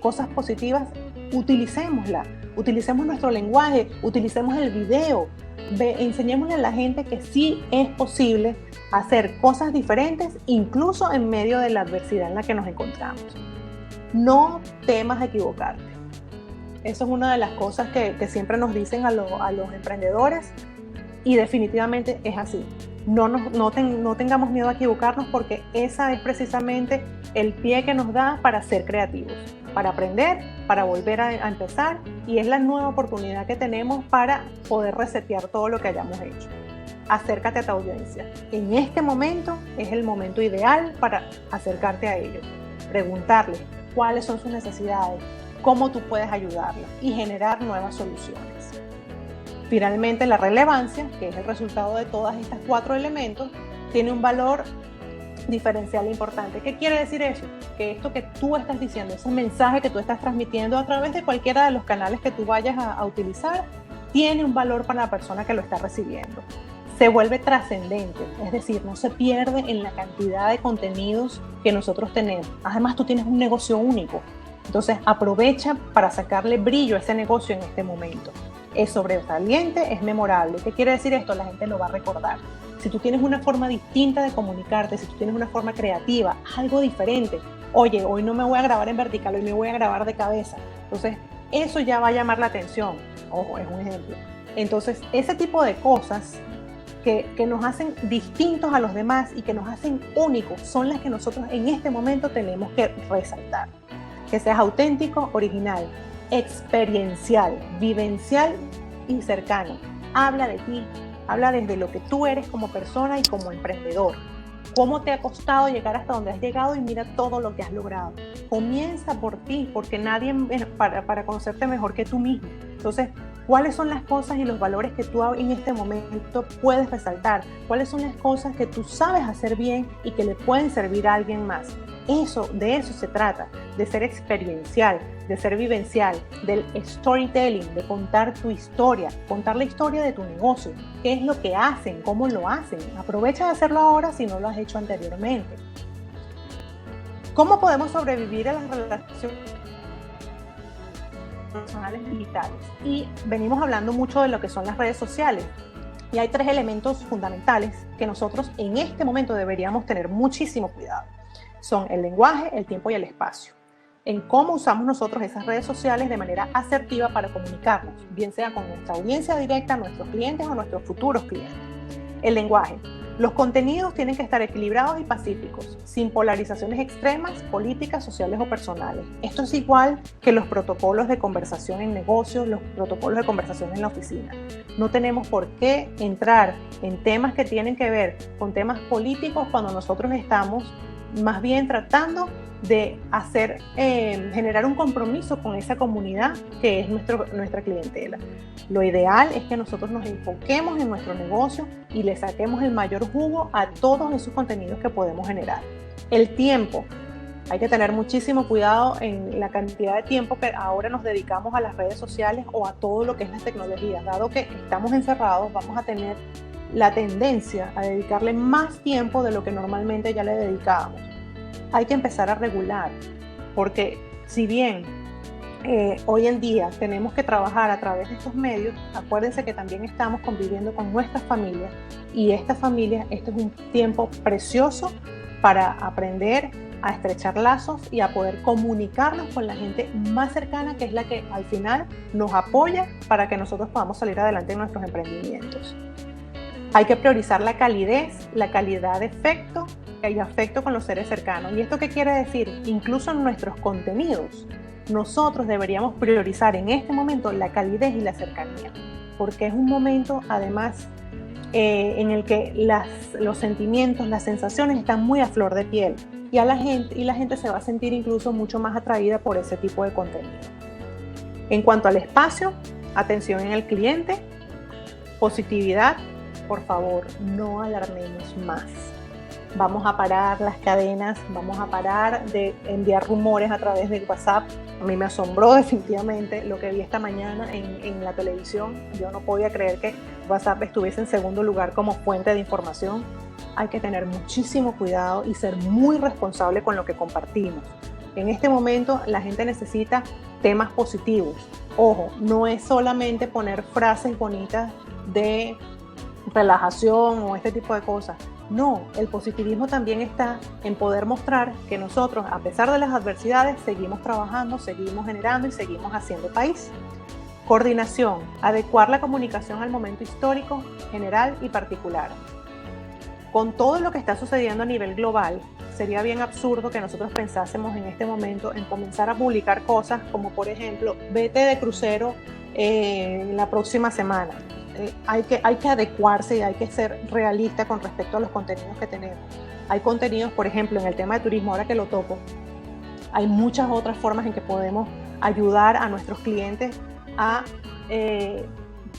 cosas positivas. Utilicémosla, utilicemos nuestro lenguaje, utilicemos el video, enseñémosle a la gente que sí es posible hacer cosas diferentes, incluso en medio de la adversidad en la que nos encontramos. No temas equivocarte. Eso es una de las cosas que siempre nos dicen a los emprendedores, y definitivamente es así. No tengamos miedo a equivocarnos, porque esa es precisamente el pie que nos da para ser creativos, para aprender, para volver a empezar, y es la nueva oportunidad que tenemos para poder resetear todo lo que hayamos hecho. Acércate a tu audiencia. En este momento es el momento ideal para acercarte a ellos, preguntarles cuáles son sus necesidades, cómo tú puedes ayudarlos y generar nuevas soluciones. Finalmente, la relevancia, que es el resultado de todos estos 4 elementos, tiene un valor diferencial importante. ¿Qué quiere decir eso? Que esto que tú estás diciendo, ese mensaje que tú estás transmitiendo a través de cualquiera de los canales que tú vayas a utilizar, tiene un valor para la persona que lo está recibiendo. Se vuelve trascendente, es decir, no se pierde en la cantidad de contenidos que nosotros tenemos. Además, tú tienes un negocio único, entonces aprovecha para sacarle brillo a ese negocio en este momento. Es sobresaliente, es memorable. ¿Qué quiere decir esto? La gente lo va a recordar. Si tú tienes una forma distinta de comunicarte, si tú tienes una forma creativa, algo diferente. Oye, hoy no me voy a grabar en vertical, hoy me voy a grabar de cabeza. Entonces, eso ya va a llamar la atención. Ojo, es un ejemplo. Entonces, ese tipo de cosas que nos hacen distintos a los demás y que nos hacen únicos son las que nosotros en este momento tenemos que resaltar. Que seas auténtico, original, experiencial, vivencial y cercano. Habla de ti, habla desde lo que tú eres como persona y como emprendedor. Cómo te ha costado llegar hasta donde has llegado y mira todo lo que has logrado. Comienza por ti, porque nadie para conocerte mejor que tú mismo. Entonces, ¿cuáles son las cosas y los valores que tú en este momento puedes resaltar? ¿Cuáles son las cosas que tú sabes hacer bien y que le pueden servir a alguien más? De eso se trata, de ser experiencial, de ser vivencial, del storytelling, de contar tu historia, contar la historia de tu negocio, qué es lo que hacen, cómo lo hacen. Aprovecha de hacerlo ahora si no lo has hecho anteriormente. ¿Cómo podemos sobrevivir a las relaciones personales digitales? Y venimos hablando mucho de lo que son las redes sociales. Y hay 3 elementos fundamentales que nosotros en este momento deberíamos tener muchísimo cuidado. Son el lenguaje, el tiempo y el espacio. En cómo usamos nosotros esas redes sociales de manera asertiva para comunicarnos, bien sea con nuestra audiencia directa, nuestros clientes o nuestros futuros clientes. El lenguaje. Los contenidos tienen que estar equilibrados y pacíficos, sin polarizaciones extremas, políticas, sociales o personales. Esto es igual que los protocolos de conversación en negocios, los protocolos de conversación en la oficina. No tenemos por qué entrar en temas que tienen que ver con temas políticos cuando nosotros estamos más bien tratando de generar un compromiso con esa comunidad que es nuestra clientela. Lo ideal es que nosotros nos enfoquemos en nuestro negocio y le saquemos el mayor jugo a todos esos contenidos que podemos generar. El tiempo. Hay que tener muchísimo cuidado en la cantidad de tiempo que ahora nos dedicamos a las redes sociales o a todo lo que es la tecnología. Dado que estamos encerrados, vamos a tener la tendencia a dedicarle más tiempo de lo que normalmente ya le dedicábamos. Hay que empezar a regular, porque si bien hoy en día tenemos que trabajar a través de estos medios, acuérdense que también estamos conviviendo con nuestras familias, y estas familias, este es un tiempo precioso para aprender a estrechar lazos y a poder comunicarnos con la gente más cercana, que es la que al final nos apoya para que nosotros podamos salir adelante en nuestros emprendimientos. Hay que priorizar la calidez, la calidad de afecto y afecto con los seres cercanos. ¿Y esto qué quiere decir? Incluso en nuestros contenidos, nosotros deberíamos priorizar en este momento la calidez y la cercanía, porque es un momento además en el que los sentimientos, las sensaciones están muy a flor de piel, y la gente se va a sentir incluso mucho más atraída por ese tipo de contenido. En cuanto al espacio, atención en el cliente, Positividad, por favor, no alarmemos más. Vamos a parar las cadenas, vamos a parar de enviar rumores a través de WhatsApp. A mí me asombró definitivamente lo que vi esta mañana en la televisión. Yo no podía creer que WhatsApp estuviese en segundo lugar como fuente de información. Hay que tener muchísimo cuidado y ser muy responsable con lo que compartimos. En este momento la gente necesita temas positivos. Ojo, no es solamente poner frases bonitas de relajación o este tipo de cosas. No, el positivismo también está en poder mostrar que nosotros, a pesar de las adversidades, seguimos trabajando, seguimos generando y seguimos haciendo país. Coordinación, adecuar la comunicación al momento histórico, general y particular. Con todo lo que está sucediendo a nivel global, sería bien absurdo que nosotros pensásemos en este momento en comenzar a publicar cosas como, por ejemplo, vete de crucero la próxima semana. Hay que adecuarse y hay que ser realista con respecto a los contenidos que tenemos. Hay contenidos, por ejemplo, en el tema de turismo, ahora que lo toco, hay muchas otras formas en que podemos ayudar a nuestros clientes a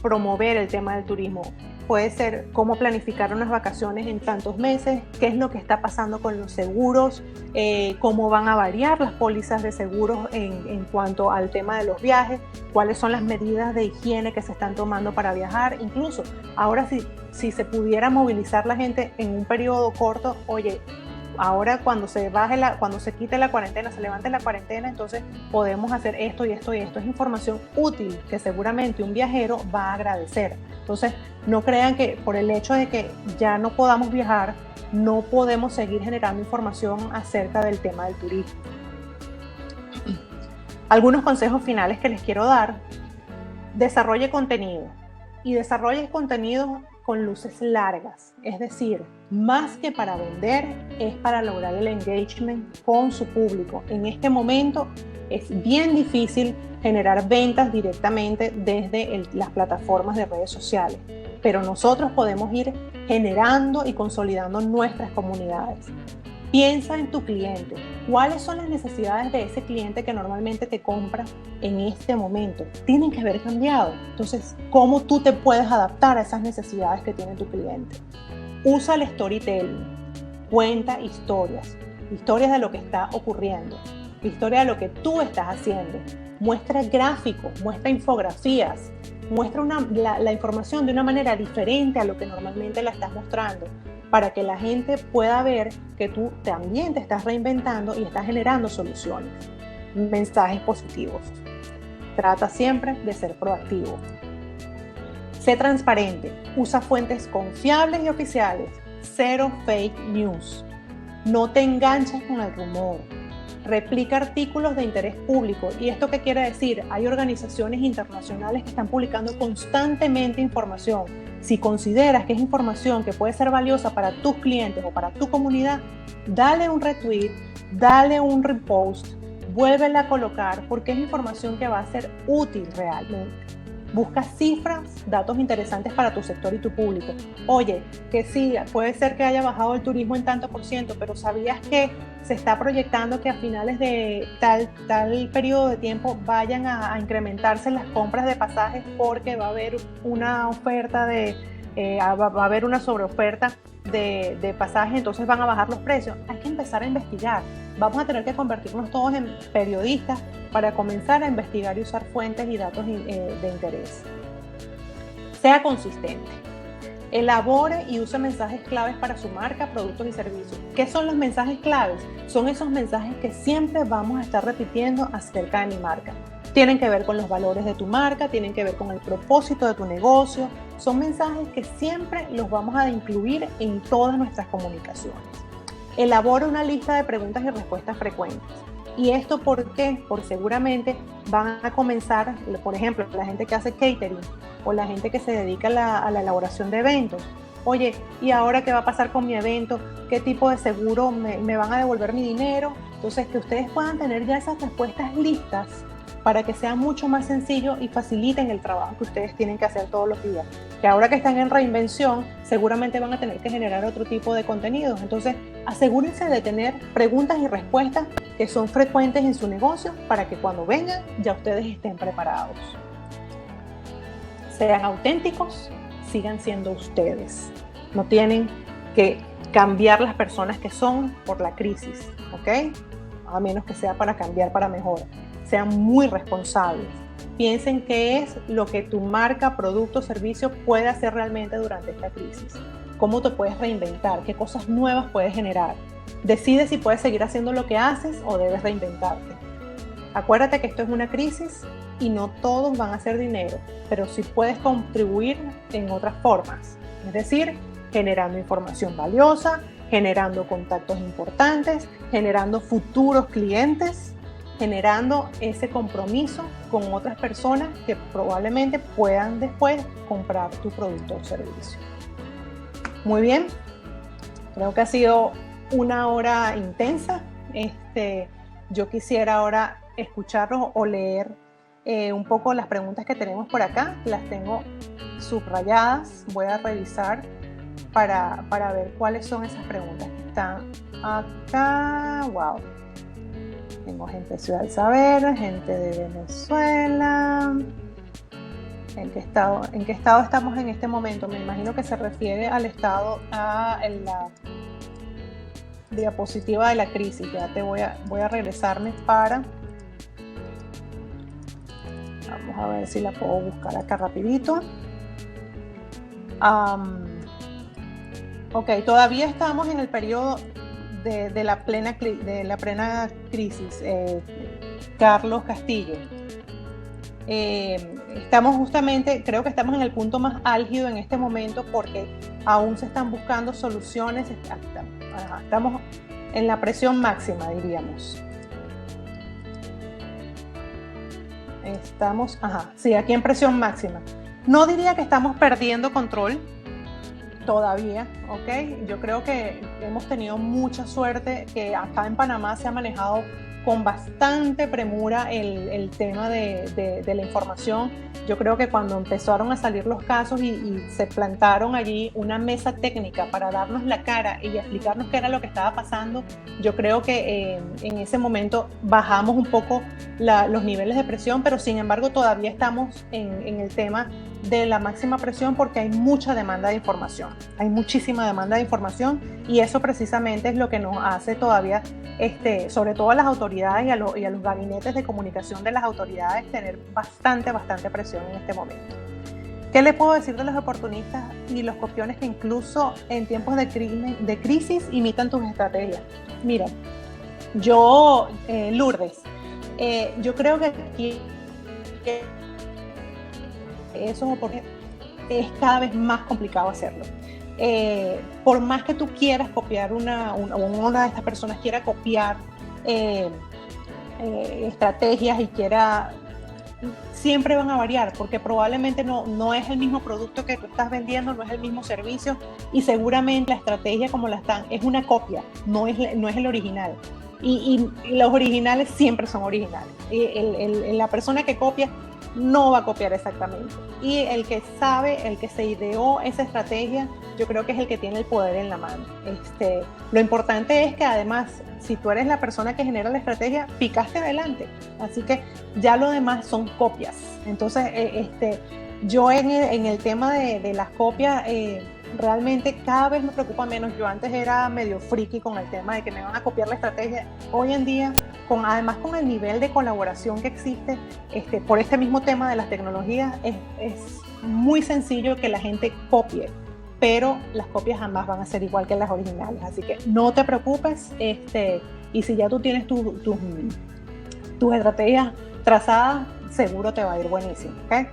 promover el tema del turismo. Puede ser cómo planificar unas vacaciones en tantos meses, qué es lo que está pasando con los seguros, cómo van a variar las pólizas de seguros en cuanto al tema de los viajes, cuáles son las medidas de higiene que se están tomando para viajar. Incluso ahora si se pudiera movilizar la gente en un periodo corto, oye, ahora cuando se quite la cuarentena, se levante la cuarentena, entonces podemos hacer esto y esto y esto. Es información útil que seguramente un viajero va a agradecer. Entonces, no crean que por el hecho de que ya no podamos viajar, no podemos seguir generando información acerca del tema del turismo. Algunos consejos finales que les quiero dar: desarrolle contenido y desarrolle contenido con luces largas, es decir, más que para vender, es para lograr el engagement con su público. En este momento es bien difícil generar ventas directamente desde las plataformas de redes sociales, pero nosotros podemos ir generando y consolidando nuestras comunidades. Piensa en tu cliente. ¿Cuáles son las necesidades de ese cliente que normalmente te compra en este momento? Tienen que haber cambiado. Entonces, ¿cómo tú te puedes adaptar a esas necesidades que tiene tu cliente? Usa el storytelling. Cuenta historias de lo que está ocurriendo, historia de lo que tú estás haciendo. Muestra gráficos, muestra infografías, muestra la información de una manera diferente a lo que normalmente la estás mostrando, para que la gente pueda ver que tú también te estás reinventando y estás generando soluciones. Mensajes positivos. Trata siempre de ser proactivo. Sé transparente. Usa fuentes confiables y oficiales. Cero fake news. No te enganches con el rumor. Replica artículos de interés público. ¿Y esto qué quiere decir? Hay organizaciones internacionales que están publicando constantemente información. Si consideras que es información que puede ser valiosa para tus clientes o para tu comunidad, dale un retweet, dale un repost, vuélvela a colocar, porque es información que va a ser útil realmente. Busca cifras, datos interesantes para tu sector y tu público. Oye, que sí, puede ser que haya bajado el turismo en tanto por ciento, pero ¿sabías que se está proyectando que a finales de tal periodo de tiempo vayan a incrementarse las compras de pasajes porque va a haber una oferta va a haber una sobreoferta de pasajes, entonces van a bajar los precios? Hay que empezar a investigar. Vamos a tener que convertirnos todos en periodistas para comenzar a investigar y usar fuentes y datos de interés. Sea consistente. Elabore y use mensajes claves para su marca, productos y servicios. ¿Qué son los mensajes claves? Son esos mensajes que siempre vamos a estar repitiendo acerca de mi marca. Tienen que ver con los valores de tu marca, tienen que ver con el propósito de tu negocio. Son mensajes que siempre los vamos a incluir en todas nuestras comunicaciones. Elabora una lista de preguntas y respuestas frecuentes. ¿Y esto por qué? Porque seguramente van a comenzar, por ejemplo, la gente que hace catering o la gente que se dedica a la elaboración de eventos. Oye, ¿y ahora qué va a pasar con mi evento? ¿Qué tipo de seguro me van a devolver mi dinero? Entonces, que ustedes puedan tener ya esas respuestas listas para que sea mucho más sencillo y faciliten el trabajo que ustedes tienen que hacer todos los días. Que ahora que están en reinvención, seguramente van a tener que generar otro tipo de contenidos. Entonces, asegúrense de tener preguntas y respuestas que son frecuentes en su negocio para que cuando vengan ya ustedes estén preparados. Sean auténticos, sigan siendo ustedes. No tienen que cambiar las personas que son por la crisis, ¿ok? A menos que sea para cambiar para mejor. Sean muy responsables. Piensen qué es lo que tu marca, producto o servicio puede hacer realmente durante esta crisis. Cómo te puedes reinventar, qué cosas nuevas puedes generar. Decide si puedes seguir haciendo lo que haces o debes reinventarte. Acuérdate que esto es una crisis y no todos van a hacer dinero, pero sí puedes contribuir en otras formas. Es decir, generando información valiosa, generando contactos importantes, generando futuros clientes, generando ese compromiso con otras personas que probablemente puedan después comprar tu producto o servicio. Muy bien, creo que ha sido una hora intensa. Yo quisiera ahora escucharlos o leer un poco las preguntas que tenemos por acá. Las tengo subrayadas, voy a revisar para ver cuáles son esas preguntas que están acá. Wow. Tengo gente de Ciudad del Saber, gente de Venezuela. ¿En qué estado estamos en este momento? Me imagino que se refiere al estado, en la diapositiva de la crisis. Ya voy a regresarme para... Vamos a ver si la puedo buscar acá rapidito. Ok, todavía estamos en el periodo de la plena crisis. Carlos Castillo. Estamos justamente, creo que estamos en el punto más álgido en este momento porque aún se están buscando soluciones. Estamos en la presión máxima, diríamos. Sí, aquí en presión máxima. No diría que estamos perdiendo control todavía, ¿ok? Yo creo que hemos tenido mucha suerte, que acá en Panamá se ha manejado con bastante premura el tema de la información. Yo creo que cuando empezaron a salir los casos y se plantaron allí una mesa técnica para darnos la cara y explicarnos qué era lo que estaba pasando, yo creo que en ese momento bajamos un poco los niveles de presión, pero sin embargo todavía estamos en el tema de la máxima presión porque hay mucha demanda de información. Hay muchísima demanda de información y eso precisamente es lo que nos hace todavía, sobre todo a las autoridades y a los gabinetes de comunicación de las autoridades, tener bastante presión en este momento. ¿Qué le puedo decir de los oportunistas y los copiones que incluso en tiempos de crisis imitan tus estrategias? Mira, Lourdes, yo creo que aquí esos oportunistas es cada vez más complicado hacerlo. Por más que tú quieras copiar una de estas personas quiera copiar estrategias y siempre van a variar porque probablemente no es el mismo producto que tú estás vendiendo, no es el mismo servicio y seguramente la estrategia como la están es una copia, no es el original y los originales siempre son originales. La persona que copia no va a copiar exactamente y el que sabe, el que se ideó esa estrategia, yo creo que es el que tiene el poder en la mano. Lo importante es que además, si tú eres la persona que genera la estrategia, picaste adelante, así que ya lo demás son copias. Entonces, yo en el tema de las copias, realmente cada vez me preocupa menos. Yo antes era medio friki con el tema de que me van a copiar la estrategia. Hoy en día, además con el nivel de colaboración que existe por este mismo tema de las tecnologías, es muy sencillo que la gente copie, pero las copias jamás van a ser igual que las originales, así que no te preocupes, y si ya tú tienes tus estrategias trazadas, seguro te va a ir buenísimo, ¿ok?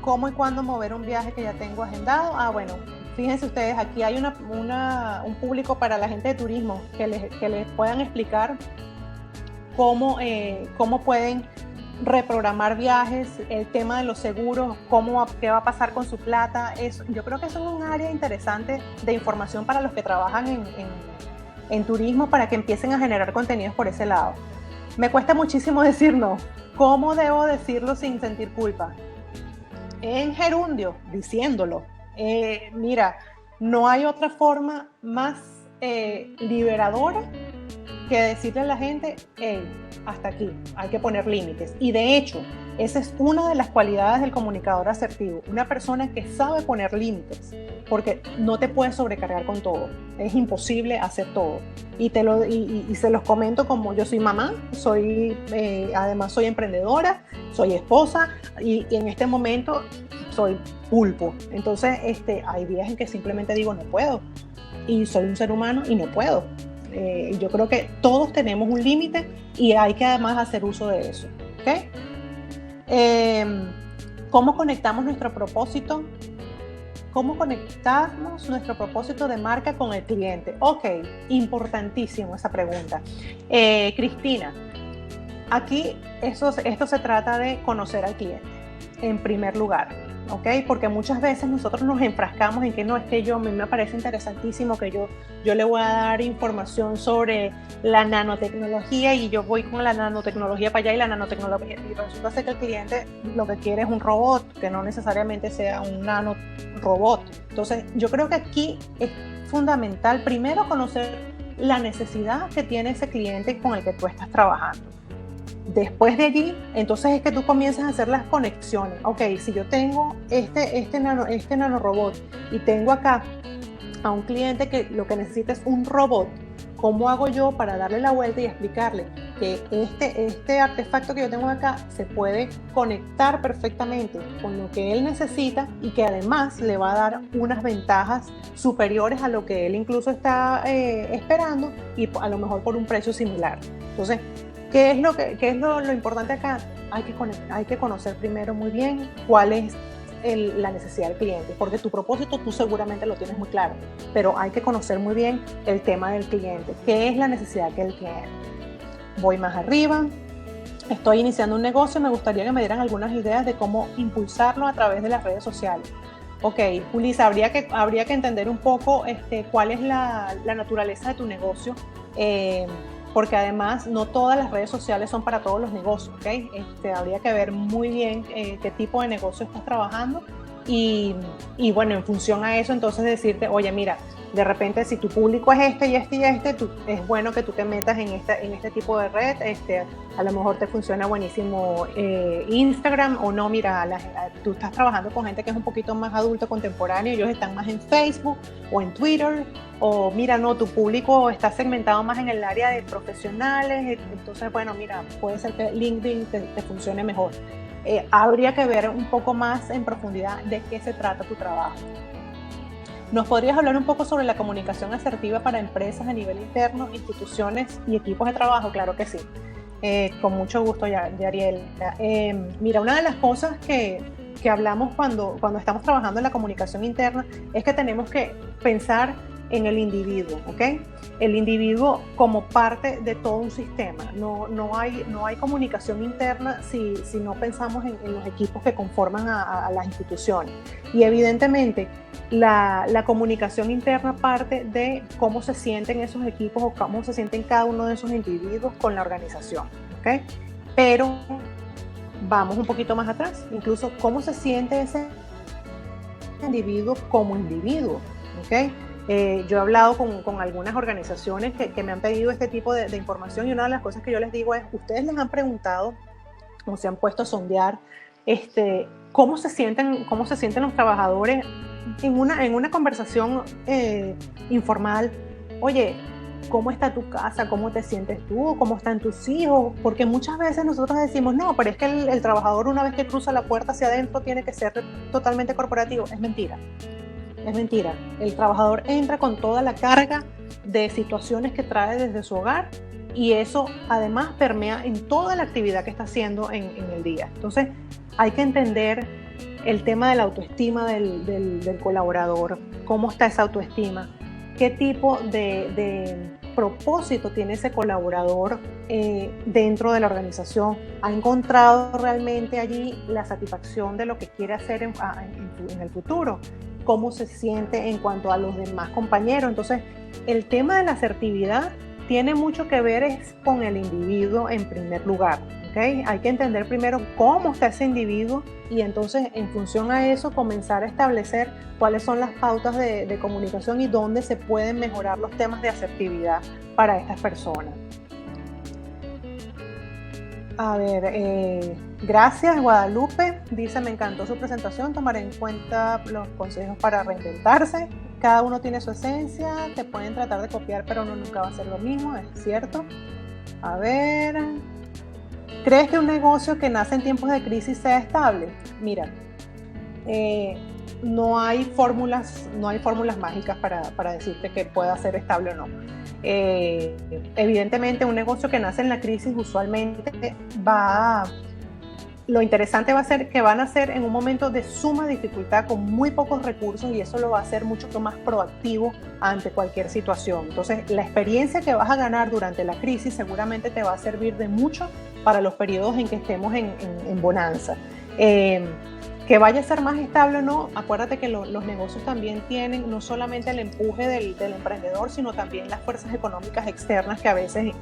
¿Cómo y cuándo mover un viaje que ya tengo agendado? Bueno, fíjense ustedes, aquí hay un público para la gente de turismo que les puedan explicar cómo pueden reprogramar viajes, el tema de los seguros, qué va a pasar con su plata. Yo creo que eso es un área interesante de información para los que trabajan en turismo, para que empiecen a generar contenidos por ese lado. Me cuesta muchísimo decir no. ¿Cómo debo decirlo sin sentir culpa? En gerundio, diciéndolo. Mira, no hay otra forma más liberadora que decirle a la gente, hey, hasta aquí, hay que poner límites. Y de hecho, esa es una de las cualidades del comunicador asertivo, una persona que sabe poner límites, porque no te puedes sobrecargar con todo, es imposible hacer todo. Y se los comento como yo soy mamá, además soy emprendedora, soy esposa y en este momento soy pulpo. Entonces hay días en que simplemente digo no puedo y soy un ser humano y no puedo. Yo creo que todos tenemos un límite y hay que además hacer uso de eso. ¿Okay? ¿Cómo conectamos nuestro propósito? ¿Cómo conectamos nuestro propósito de marca con el cliente? Ok, importantísimo esa pregunta. Cristina, aquí esto se trata de conocer al cliente en primer lugar. ¿Okay? Porque muchas veces nosotros nos enfrascamos en que no, es que a mí me parece interesantísimo que yo le voy a dar información sobre la nanotecnología y yo voy con la nanotecnología para allá y la nanotecnología y resulta ser que el cliente lo que quiere es un robot, que no necesariamente sea un nanorobot. Entonces yo creo que aquí es fundamental primero conocer la necesidad que tiene ese cliente con el que tú estás trabajando. Después de allí, entonces es que tú comienzas a hacer las conexiones. Ok, si yo tengo este nanorobot y tengo acá a un cliente que lo que necesita es un robot, ¿cómo hago yo para darle la vuelta y explicarle que este artefacto que yo tengo acá se puede conectar perfectamente con lo que él necesita y que además le va a dar unas ventajas superiores a lo que él incluso está esperando y a lo mejor por un precio similar? Entonces, ¿qué es lo importante acá? Hay que conocer primero muy bien cuál es la necesidad del cliente, porque tu propósito tú seguramente lo tienes muy claro, pero hay que conocer muy bien el tema del cliente. ¿Qué es la necesidad que él tiene? Voy más arriba, estoy iniciando un negocio, me gustaría que me dieran algunas ideas de cómo impulsarlo a través de las redes sociales. Ok, Julissa, habría que entender un poco cuál es la naturaleza de tu negocio, porque además no todas las redes sociales son para todos los negocios, ¿okay? Habría que ver muy bien qué tipo de negocio estás trabajando y bueno, en función a eso, entonces decirte, oye, mira, de repente si tu público es este y este y este, es bueno que tú te metas en este tipo de red, a lo mejor te funciona buenísimo Instagram o no, mira, tú estás trabajando con gente que es un poquito más adulto, contemporáneo, ellos están más en Facebook o en Twitter, o mira, no, tu público está segmentado más en el área de profesionales, entonces bueno, mira, puede ser que LinkedIn te funcione mejor. Habría que ver un poco más en profundidad de qué se trata tu trabajo. ¿Nos podrías hablar un poco sobre la comunicación asertiva para empresas a nivel interno, instituciones y equipos de trabajo? Claro que sí. Con mucho gusto, Yariel. Mira, una de las cosas que hablamos cuando estamos trabajando en la comunicación interna es que tenemos que pensar en el individuo, ¿ok? El individuo como parte de todo un sistema. No hay comunicación interna si no pensamos en los equipos que conforman a las instituciones. Y evidentemente la comunicación interna parte de cómo se sienten esos equipos o cómo se sienten cada uno de esos individuos con la organización, ¿ok? Pero vamos un poquito más atrás, incluso cómo se siente ese individuo como individuo, ¿ok? Yo he hablado con algunas organizaciones que me han pedido este tipo de información y una de las cosas que yo les digo es, ustedes les han preguntado o se han puesto a sondear cómo se sienten los trabajadores en una conversación informal. Oye, ¿cómo está tu casa? ¿Cómo te sientes tú? ¿Cómo están tus hijos? Porque muchas veces nosotros decimos, no, pero es que el trabajador una vez que cruza la puerta hacia adentro tiene que ser totalmente corporativo. Es mentira. Es mentira. El trabajador entra con toda la carga de situaciones que trae desde su hogar y eso además permea en toda la actividad que está haciendo en el día. Entonces hay que entender el tema de la autoestima del colaborador, cómo está esa autoestima, qué tipo de propósito tiene ese colaborador dentro de la organización, ha encontrado realmente allí la satisfacción de lo que quiere hacer en el futuro, cómo se siente en cuanto a los demás compañeros. Entonces, el tema de la asertividad tiene mucho que ver con el individuo en primer lugar, ¿okay? Hay que entender primero cómo está ese individuo y entonces, en función a eso, comenzar a establecer cuáles son las pautas de comunicación y dónde se pueden mejorar los temas de asertividad para estas personas. A ver, gracias Guadalupe, dice me encantó su presentación, tomaré en cuenta los consejos para reinventarse, cada uno tiene su esencia, te pueden tratar de copiar pero uno nunca va a ser lo mismo, es cierto. A ver, ¿crees que un negocio que nace en tiempos de crisis sea estable? Mira, no hay fórmulas mágicas para decirte que pueda ser estable o no. Evidentemente un negocio que nace en la crisis usualmente lo interesante va a ser que van a ser en un momento de suma dificultad con muy pocos recursos y eso lo va a hacer mucho más proactivo ante cualquier situación. Entonces la experiencia que vas a ganar durante la crisis seguramente te va a servir de mucho para los periodos en que estemos en bonanza. Que vaya a ser más estable o no, acuérdate que los negocios también tienen no solamente el empuje del emprendedor, sino también las fuerzas económicas externas que a veces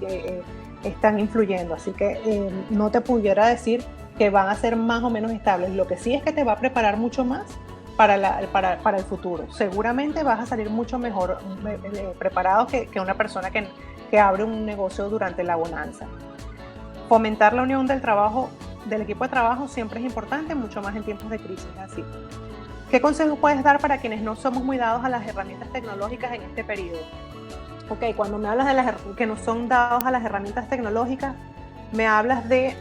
están influyendo. Así que no te pudiera decir que van a ser más o menos estables. Lo que sí es que te va a preparar mucho más para el futuro. Seguramente vas a salir mucho mejor preparado que una persona que abre un negocio durante la bonanza. Fomentar la unión del equipo de trabajo siempre es importante, mucho más en tiempos de crisis. Así. ¿Qué consejos puedes dar para quienes no somos muy dados a las herramientas tecnológicas en este periodo? Ok, cuando me hablas de que no son dados a las herramientas tecnológicas, me hablas de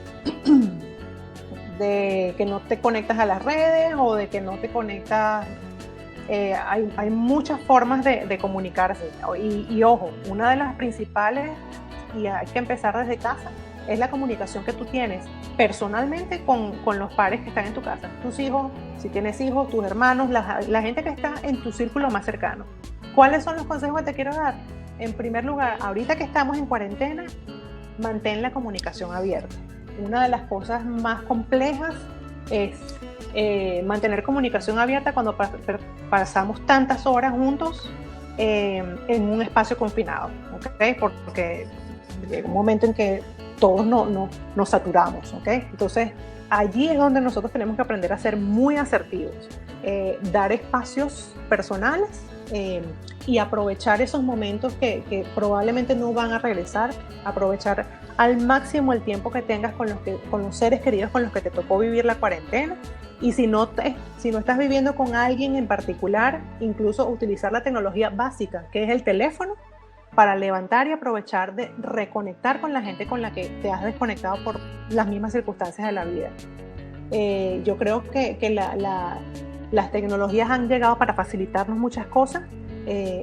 que no te conectas a las redes o de que no te conectas. Hay muchas formas de comunicarse. Y ojo, una de las principales, y hay que empezar desde casa, es la comunicación que tú tienes personalmente con los pares que están en tu casa, tus hijos, si tienes hijos, tus hermanos, la gente que está en tu círculo más cercano. ¿Cuáles son los consejos que te quiero dar? En primer lugar, ahorita que estamos en cuarentena, mantén la comunicación abierta. Una de las cosas más complejas es mantener comunicación abierta cuando pasamos tantas horas juntos en un espacio confinado, ¿okay? Porque llega un momento en que todos nos saturamos, ¿ok? Entonces, allí es donde nosotros tenemos que aprender a ser muy asertivos, dar espacios personales y aprovechar esos momentos que probablemente no van a regresar, aprovechar al máximo el tiempo que tengas con los seres queridos con los que te tocó vivir la cuarentena. Y si no estás viviendo con alguien en particular, incluso utilizar la tecnología básica, que es el teléfono, para levantar y aprovechar de reconectar con la gente con la que te has desconectado por las mismas circunstancias de la vida. Yo creo que las tecnologías han llegado para facilitarnos muchas cosas,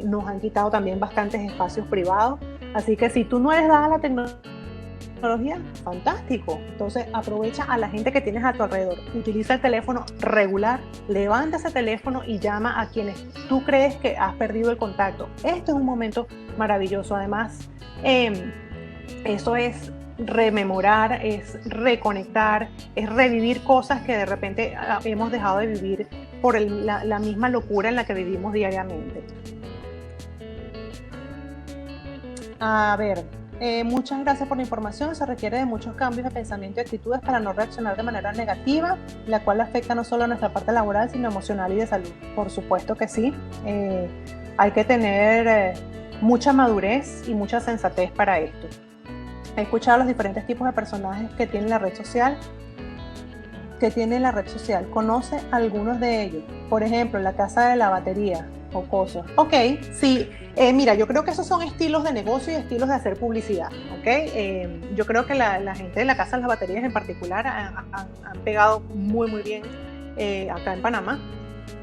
nos han quitado también bastantes espacios privados, así que si tú no eres dada a la tecnología, fantástico. Entonces aprovecha a la gente que tienes a tu alrededor, utiliza el teléfono regular, levanta ese teléfono y llama a quienes tú crees que has perdido el contacto. Este es un momento maravilloso. Además, eso es rememorar, es reconectar, es revivir cosas que de repente hemos dejado de vivir por la misma locura en la que vivimos diariamente. A ver, muchas gracias por la información. Se requiere de muchos cambios de pensamiento y actitudes para no reaccionar de manera negativa, la cual afecta no solo a nuestra parte laboral, sino emocional y de salud. Por supuesto que sí. Hay que tener mucha madurez y mucha sensatez para esto. He escuchado los diferentes tipos de personajes que tiene la red social. Conoce algunos de ellos. Por ejemplo, la casa de la batería o cosas. Ok, sí. Mira, yo creo que esos son estilos de negocio y estilos de hacer publicidad. Okay. Yo creo que la gente de la casa de las baterías en particular han pegado muy, muy bien acá en Panamá.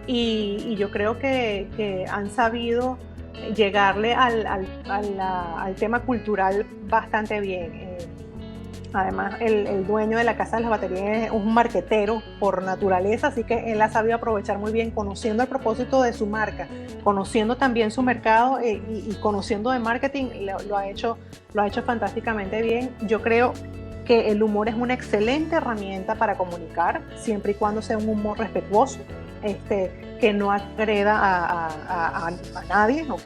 Y yo creo que han sabido llegarle al tema cultural bastante bien. Además, el dueño de la casa de las baterías es un marquetero por naturaleza, así que él ha sabido aprovechar muy bien, conociendo el propósito de su marca, conociendo también su mercado y conociendo de marketing, lo ha hecho fantásticamente bien. Yo creo que el humor es una excelente herramienta para comunicar, siempre y cuando sea un humor respetuoso, que no agreda a nadie, ¿ok?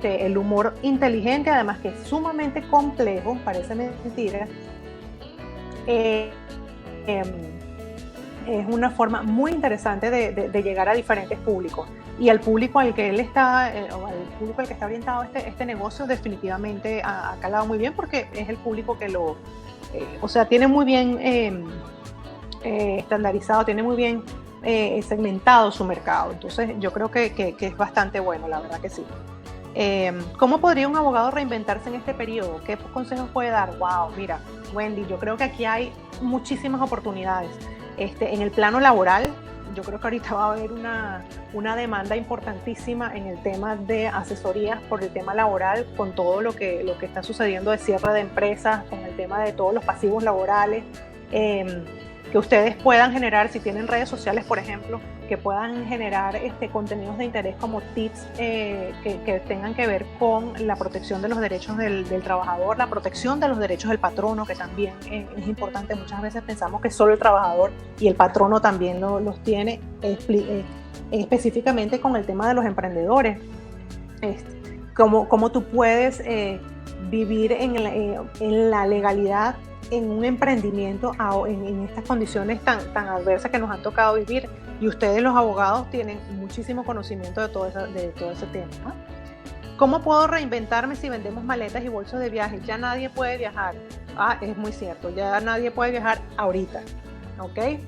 El humor inteligente, además que es sumamente complejo, parece mentira, es una forma muy interesante de llegar a diferentes públicos. Y al público al que él está, o al público al que está orientado este negocio, definitivamente ha calado muy bien, porque es el público que o sea, tiene muy bien estandarizado, tiene muy bien segmentado su mercado. Entonces yo creo que es bastante bueno, la verdad que sí. ¿Cómo podría un abogado reinventarse en este periodo? ¿Qué consejos puede dar? Wow, mira, Wendy, yo creo que aquí hay muchísimas oportunidades. En el plano laboral, yo creo que ahorita va a haber una demanda importantísima en el tema de asesorías por el tema laboral, con todo lo que está sucediendo de cierre de empresas, con el tema de todos los pasivos laborales. Que ustedes puedan generar, si tienen redes sociales, por ejemplo, que puedan generar contenidos de interés como tips que tengan que ver con la protección de los derechos del trabajador, la protección de los derechos del patrono, que también es importante. Muchas veces pensamos que solo el trabajador, y el patrono también los tiene, específicamente con el tema de los emprendedores. Cómo tú puedes vivir en la legalidad en un emprendimiento en estas condiciones tan adversas que nos han tocado vivir, y ustedes los abogados tienen muchísimo conocimiento de todo ese tema, ¿no? ¿Cómo puedo reinventarme si vendemos maletas y bolsos de viaje? Ya nadie puede viajar. Es muy cierto, ya nadie puede viajar ahorita, ¿ok?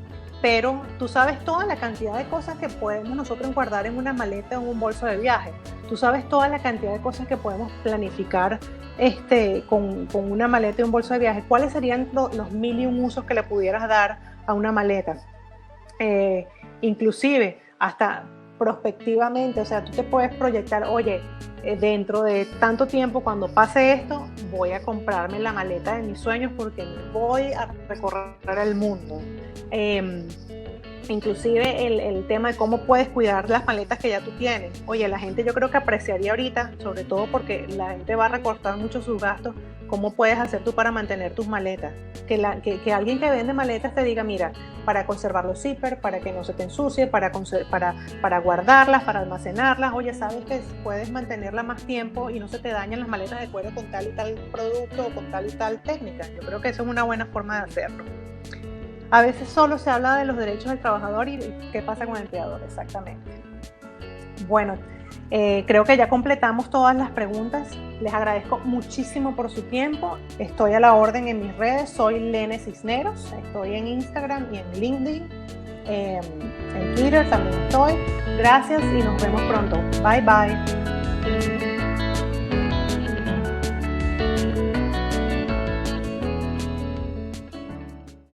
Pero tú sabes toda la cantidad de cosas que podemos nosotros guardar en una maleta o en un bolso de viaje. Tú sabes toda la cantidad de cosas que podemos planificar con una maleta y un bolso de viaje. ¿Cuáles serían los 1001 usos que le pudieras dar a una maleta? Inclusive hasta prospectivamente, o sea, tú te puedes proyectar, oye, dentro de tanto tiempo, cuando pase esto, voy a comprarme la maleta de mis sueños porque voy a recorrer el mundo. Inclusive el tema de cómo puedes cuidar las maletas que ya tú tienes. Oye, la gente yo creo que apreciaría ahorita, sobre todo porque la gente va a recortar mucho sus gastos, cómo puedes hacer tú para mantener tus maletas. Que alguien que vende maletas te diga, mira, para conservar los zippers, para que no se te ensucie, para guardarlas, para almacenarlas. Oye, sabes que puedes mantenerla más tiempo y no se te dañan las maletas de cuero con tal y tal producto o con tal y tal técnica. Yo creo que eso es una buena forma de hacerlo. A veces solo se habla de los derechos del trabajador y qué pasa con el empleador, exactamente. Bueno, creo que ya completamos todas las preguntas. Les agradezco muchísimo por su tiempo. Estoy a la orden en mis redes. Soy Lene Cisneros. Estoy en Instagram y en LinkedIn. En Twitter también estoy. Gracias y nos vemos pronto. Bye, bye.